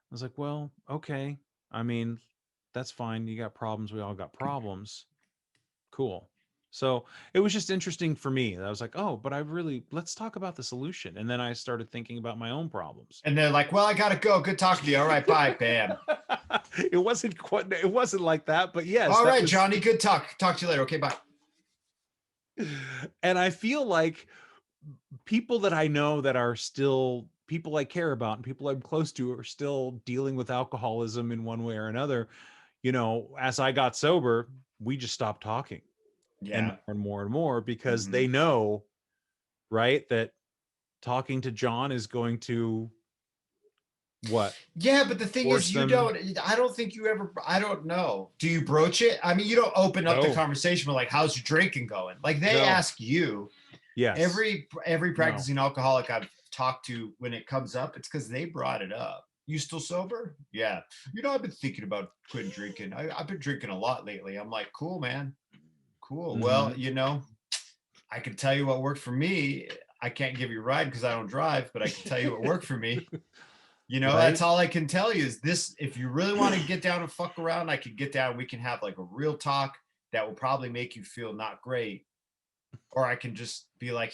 was like, well, okay. I mean, that's fine. You got problems. We all got problems. Cool. So it was just interesting for me. I was like, oh, but let's talk about the solution. And then I started thinking about my own problems. And they're like, well, I got to go. Good talking to you. All right, bye, bam. It wasn't like that, but yes. All right, Johnny, good talk. Talk to you later. Okay, bye. And I feel like people that I know that are still people I care about and people I'm close to are still dealing with alcoholism in one way or another. You know, as I got sober, we just stopped talking. And more because they know, right, that talking to John is going to What? Yeah, but the thing Force is, them? I don't think you ever, I don't know. Do you broach it? I mean, you don't open up the No. conversation with like, how's your drinking going? Like they No. ask you, Yes. every No. practicing alcoholic I've talked to when it comes up, it's because they brought it up. You still sober? Yeah. I've been thinking about quitting drinking. I've been drinking a lot lately. I'm like, cool, man. Cool. Well, Mhm. I can tell you what worked for me. I can't give you a ride because I don't drive, but I can tell you what worked for me. That's Right? all I can tell you is this. If you really want to get down and fuck around, I can get down. We can have like a real talk that will probably make you feel not great. Or I can just be like,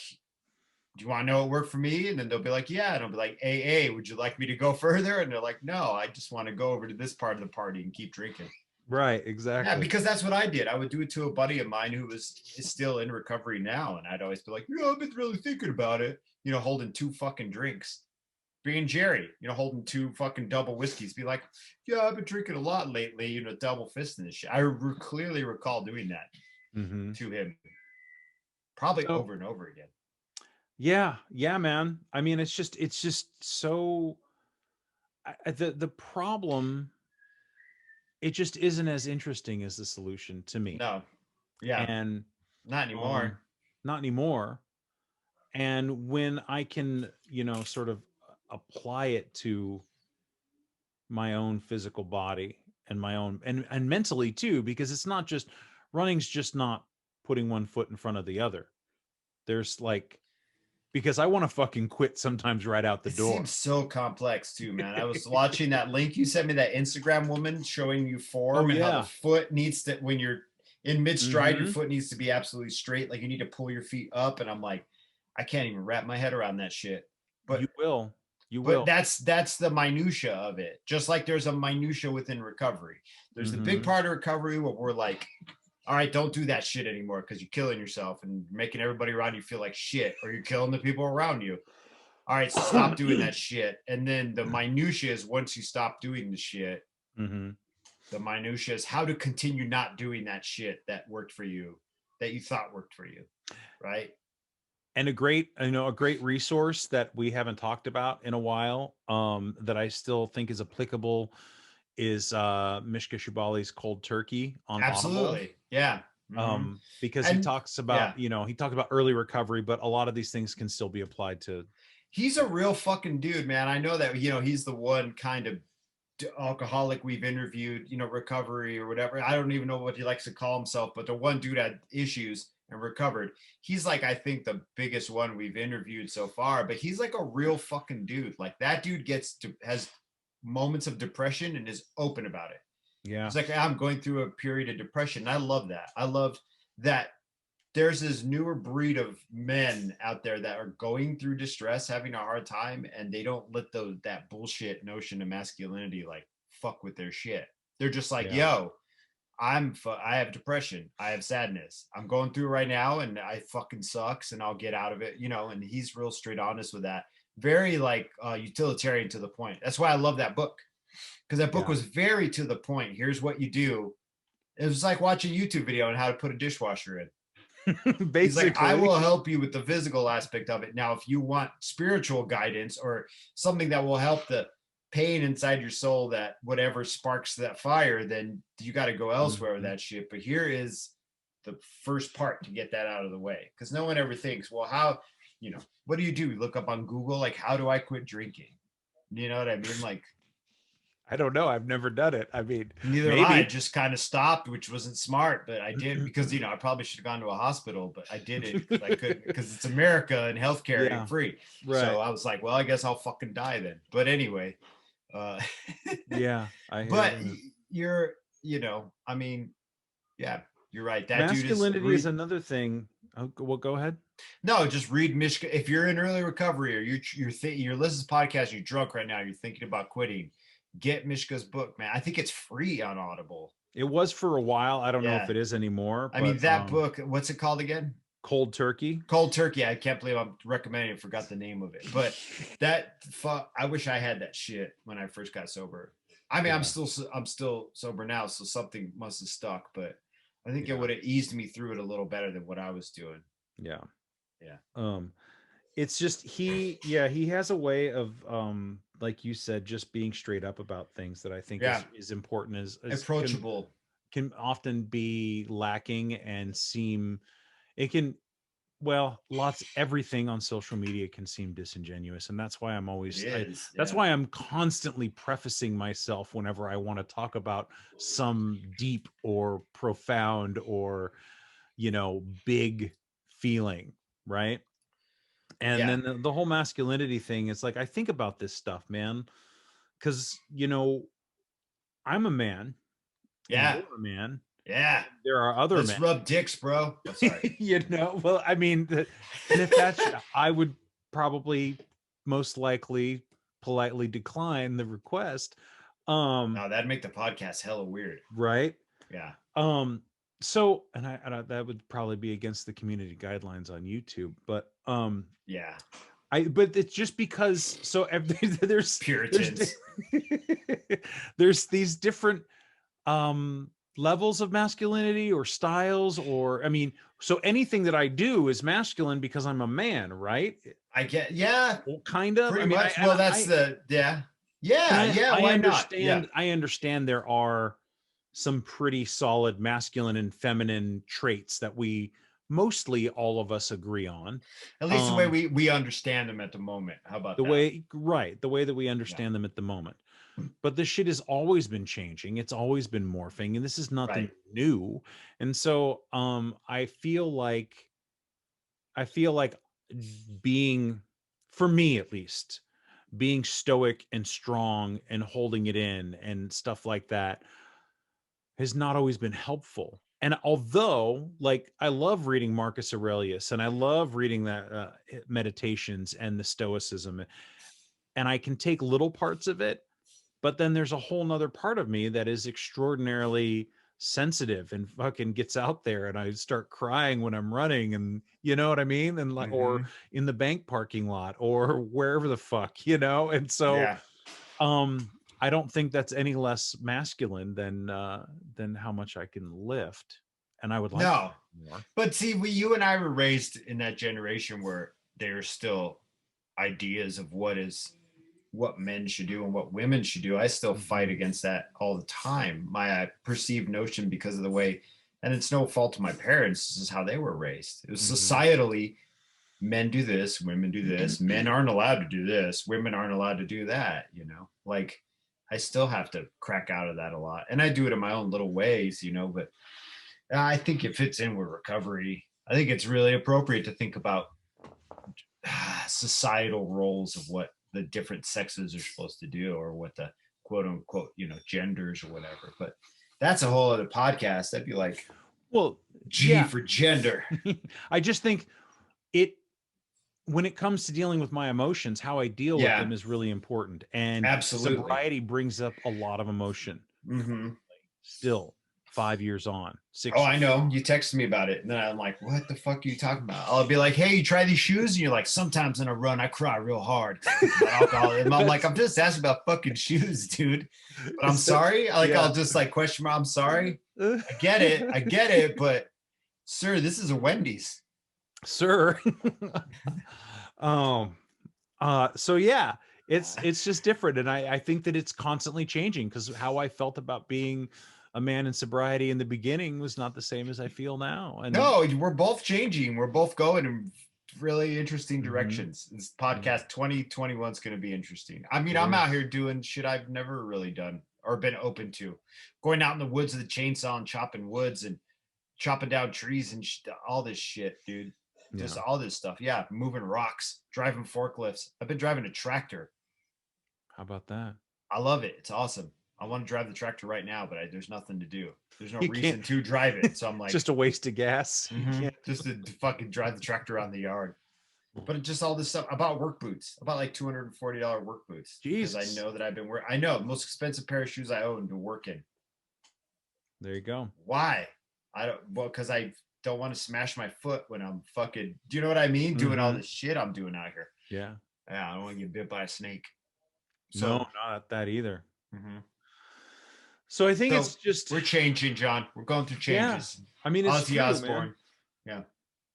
do you want to know what worked for me? And then they'll be like, yeah. And I'll be like, AA, would you like me to go further? And they're like, no, I just want to go over to this part of the party and keep drinking. Right, Yeah, exactly. because that's what I did. I would do it to a buddy of mine who is still in recovery now. And I'd always be like, I've been really thinking about it, holding 2 fucking drinks. Being Jerry, holding 2 fucking double whiskeys, be like, yeah, I've been drinking a lot lately, double fisting this shit. I clearly recall doing that Mm-hmm. to him, probably So over and over again. yeah, man. I mean, it's just so the problem. It just isn't as interesting as the solution to me, No, yeah, and not um, anymore. not anymore. And when I can, sort of apply it to my own physical body and my own and mentally too, because it's not just running's just not putting one foot in front of the other. There's like because I want to fucking quit sometimes right out the It door. seems so complex too, man. I was watching that link you sent me, that Instagram woman showing you Oh form and how the yeah. foot needs to, when you're in mid stride, your Mm-hmm. foot needs to be absolutely straight. Like you need to pull your feet up. And I'm like, I can't even wrap my head around that shit. But You will. You but will. that's the minutia of it. Just like there's a minutia within recovery. There's the big Mm-hmm. part of recovery where we're like, all right, don't do that shit anymore because you're killing yourself and making everybody around you feel like shit, or you're killing the people around you. All right, so stop doing that shit. And then the minutia is once you stop doing the shit, Mm-hmm. the minutia is how to continue not doing that shit that worked for you, that you thought worked for you, right? And a great resource that we haven't talked about in a while, that I still think is applicable is Mishka Shubaly's Cold Turkey on Audible. Absolutely, yeah. Mm-hmm. Because he And talks yeah, about, he talked about early recovery, but a lot of these things can still be applied to. he's a real fucking dude, man. I know that he's the one kind of alcoholic we've interviewed, recovery or whatever. I don't even know what he likes to call himself, but the one dude had issues and recovered. He's like, I think the biggest one we've interviewed so far, but he's like a real fucking dude. Like that dude has moments of depression and is open about it. Yeah. He's like, I'm going through a period of depression. I love that. I love that there's this newer breed of men out there that are going through distress, having a hard time, and they don't let that bullshit notion of masculinity like fuck with their shit. They're just like, Yeah. yo, I have depression, I have sadness, I'm going through right now, and I fucking sucks, and I'll get out of it, And he's real straight honest with that. Very like utilitarian to the point. That's why I love that book, because that book Yeah. was very to the point. Here's what you do. It was like watching a YouTube video on how to put a dishwasher in. He's like, I Basically. will help you with the physical aspect of it. Now, if you want spiritual guidance or something that will help the pain inside your soul, that whatever sparks that fire, then you got to go elsewhere with Mhm. that shit. But here is the first part to get that out of the way. Because no one ever thinks, well, how, what do? You look up on Google, like, how do I quit drinking? You know what I mean? Like, I don't know. I've never done it. I mean, neither have I. maybe. Just kind of stopped, which wasn't smart, but I did because I probably should have gone to a hospital, but I didn't because I couldn't, because it's America and healthcare Yeah. ain't free. Right. So I was like, well, I guess I'll fucking die then. But anyway, uh, Yeah. I hear but that. you're, I mean, yeah, you're right. That dude is Masculinity is another thing. Oh, well, go ahead. no, just read Mishka. If you're in early recovery or you're listening to this podcast, you're drunk right now, you're thinking about quitting, get Mishka's book, man. I think it's free on Audible. It was for a while. I don't know if Yeah. it is anymore, I mean, but that book, what's it called again? Cold Turkey. Cold Turkey. I can't believe I'm recommending it. Forgot the name of it. But I wish I had that shit when I first got sober. I mean, Yeah. I'm still sober now, so something must have stuck, but I think Yeah. it would have eased me through it a little better than what I was doing. Yeah. Yeah. It's just he has a way of like you said, just being straight up about things that I think Yeah. is important is Approachable. can often be lacking and seem it can well lots everything on social media can seem disingenuous, and that's why I'm It always is. that's Yeah. why I'm constantly prefacing myself whenever I want to talk about some deep or profound or big feeling, right? And Yeah. then the whole masculinity thing, it's like I think about this stuff, man, because I'm a man and Yeah. you're a man. Yeah. There are other Let's men. rub dicks, bro. Oh, sorry. Well, I mean, and if that's, I would probably most likely politely decline the request. No, that'd make the podcast hella weird. Right. Yeah. So, and that would probably be against the community guidelines on YouTube, but, Yeah. but it's just because, so there's, Puritans. there's these different, levels of masculinity or styles, or I mean, so anything that I do is masculine because I'm a man, right? I get, yeah, Well, kind of. pretty I mean, much. Well, that's the, yeah. and Yeah. Yeah. I Why not? Yeah. understand. I understand there are some pretty solid masculine and feminine traits that we mostly all of us agree on. At least the way we understand them at the moment. How about The that? way, right, the way that we understand them at the moment. But this shit has always been changing. It's always been morphing, and this is nothing Right. new. And so I feel like being, for me at least, being stoic and strong and holding it in and stuff like that has not always been helpful. And although, like, I love reading Marcus Aurelius and I love reading that meditations and the stoicism, and I can take little parts of it, but then there's a whole nother part of me that is extraordinarily sensitive and fucking gets out there, and I start crying when I'm running, and you know what I mean? And like, or in the bank parking lot or wherever the fuck, and so, Yeah. I don't think that's any less masculine than how much I can lift. And I would like No. more. But see, you and I were raised in that generation where there's still ideas of what men should do and what women should do. I still fight against that all the time. My perceived notion, because of the way, and it's no fault of my parents, this is how they were raised. It was societally, men do this, women do this, men aren't allowed to do this, women aren't allowed to do that, like I still have to crack out of that a lot. And I do it in my own little ways, but I think it fits in with recovery. I think it's really appropriate to think about societal roles of what the different sexes are supposed to do, or what the quote unquote, genders or whatever. But that's a whole other podcast. That'd be like, well, G for gender. I just think when it comes to dealing with my emotions, how I deal with them is really important. And absolutely, sobriety brings up a lot of emotion. Still 5 years on, 6 Oh, I know. You texted me about it. And then I'm like, what the fuck are you talking about? I'll be like, hey, you try these shoes? And you're like, sometimes in a run, I cry real hard. And I'm like, I'm just asking about fucking shoes, dude. But I'm sorry. I'll just like question mark. I'm sorry. I get it. But sir, this is a Wendy's. Sir. So yeah, it's just different. And I think that it's constantly changing, because how I felt about being a man in sobriety in the beginning was not the same as I feel now. And no, we're both changing. We're both going in really interesting directions. This podcast 2021 is going to be interesting. I mean, I'm out here doing shit I've never really done or been open to. Going out in the woods with a chainsaw and chopping woods and chopping down trees and all this shit, dude. Just all this stuff. Yeah, moving rocks, driving forklifts. I've been driving a tractor. How about that? I love it. It's awesome. I want to drive the tractor right now, but there's nothing to do. There's no reason to drive it. So I'm like, just a waste of gas. Just to fucking drive the tractor around the yard. But just all this stuff about work boots, about like $240 work boots. Jesus. Because I know that I've been wearing. I know the most expensive pair of shoes I own to work in. There you go. Why? Because I don't want to smash my foot when I'm fucking. Do you know what I mean? Doing all this shit I'm doing out here. Yeah. Yeah, I don't want to get bit by a snake. So, no, not that either. Mm-hmm. So I think it's just we're changing, John. We're going through changes. Yeah. I mean, it's Ozzy Osbourne. Man. Yeah.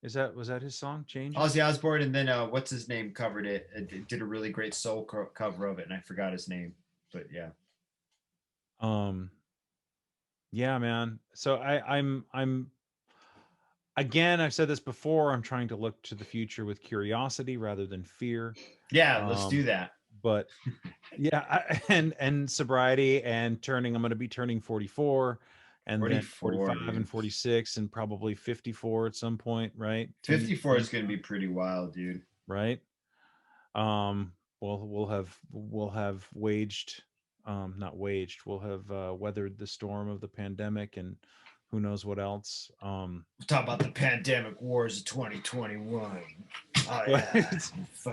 Was that his song? Changes? Ozzy Osbourne, and then what's his name covered it. Did a really great soul cover of it, and I forgot his name. But yeah. Yeah, man. So I'm again, I've said this before, I'm trying to look to the future with curiosity rather than fear. Yeah, let's do that. But yeah, and sobriety and turning. I'm going to be turning 44, and 44, then 45 dude. and 46, and probably 54 at some point, right? 54 is going to be pretty wild, dude. Right. We'll have waged, not waged. We'll have weathered the storm of the pandemic and who knows what else. We'll talk about the pandemic wars of 2021. Oh, yeah.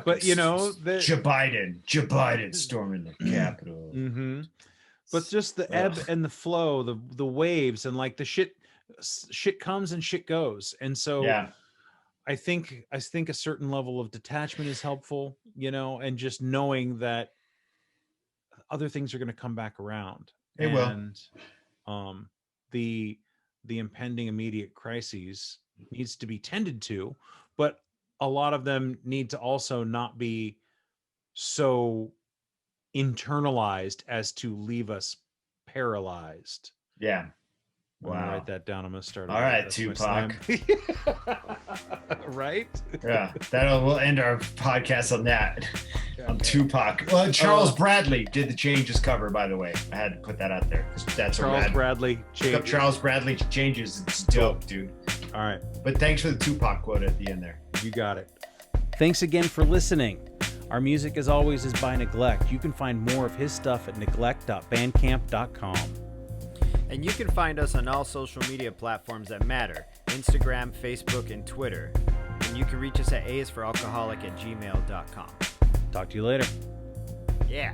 But you know, Joe Biden storming the Capitol. Mm-hmm. But just the ebb and the flow, the waves, and like the shit comes and shit goes. And so yeah. I think a certain level of detachment is helpful, you know, and just knowing that other things are going to come back around. They will. The impending immediate crises needs to be tended to, but a lot of them need to also not be so internalized as to leave us paralyzed. Yeah. Wow. I'm gonna write that down. I'm gonna start. All right, Tupac. Right? Yeah, we'll end our podcast on that. On Tupac. Well, Charles Bradley did the Changes cover, by the way. I had to put that out there because that's Charles Bradley Changes. Look up Charles Bradley Changes. It's dope, dude. All right. But thanks for the Tupac quote at the end there. You got it. Thanks again for listening. Our music, as always, is by Neglect. You can find more of his stuff at neglect.bandcamp.com. And you can find us on all social media platforms that matter: Instagram, Facebook, and Twitter. And you can reach us at aisforalcoholic@gmail.com. Talk to you later. Yeah.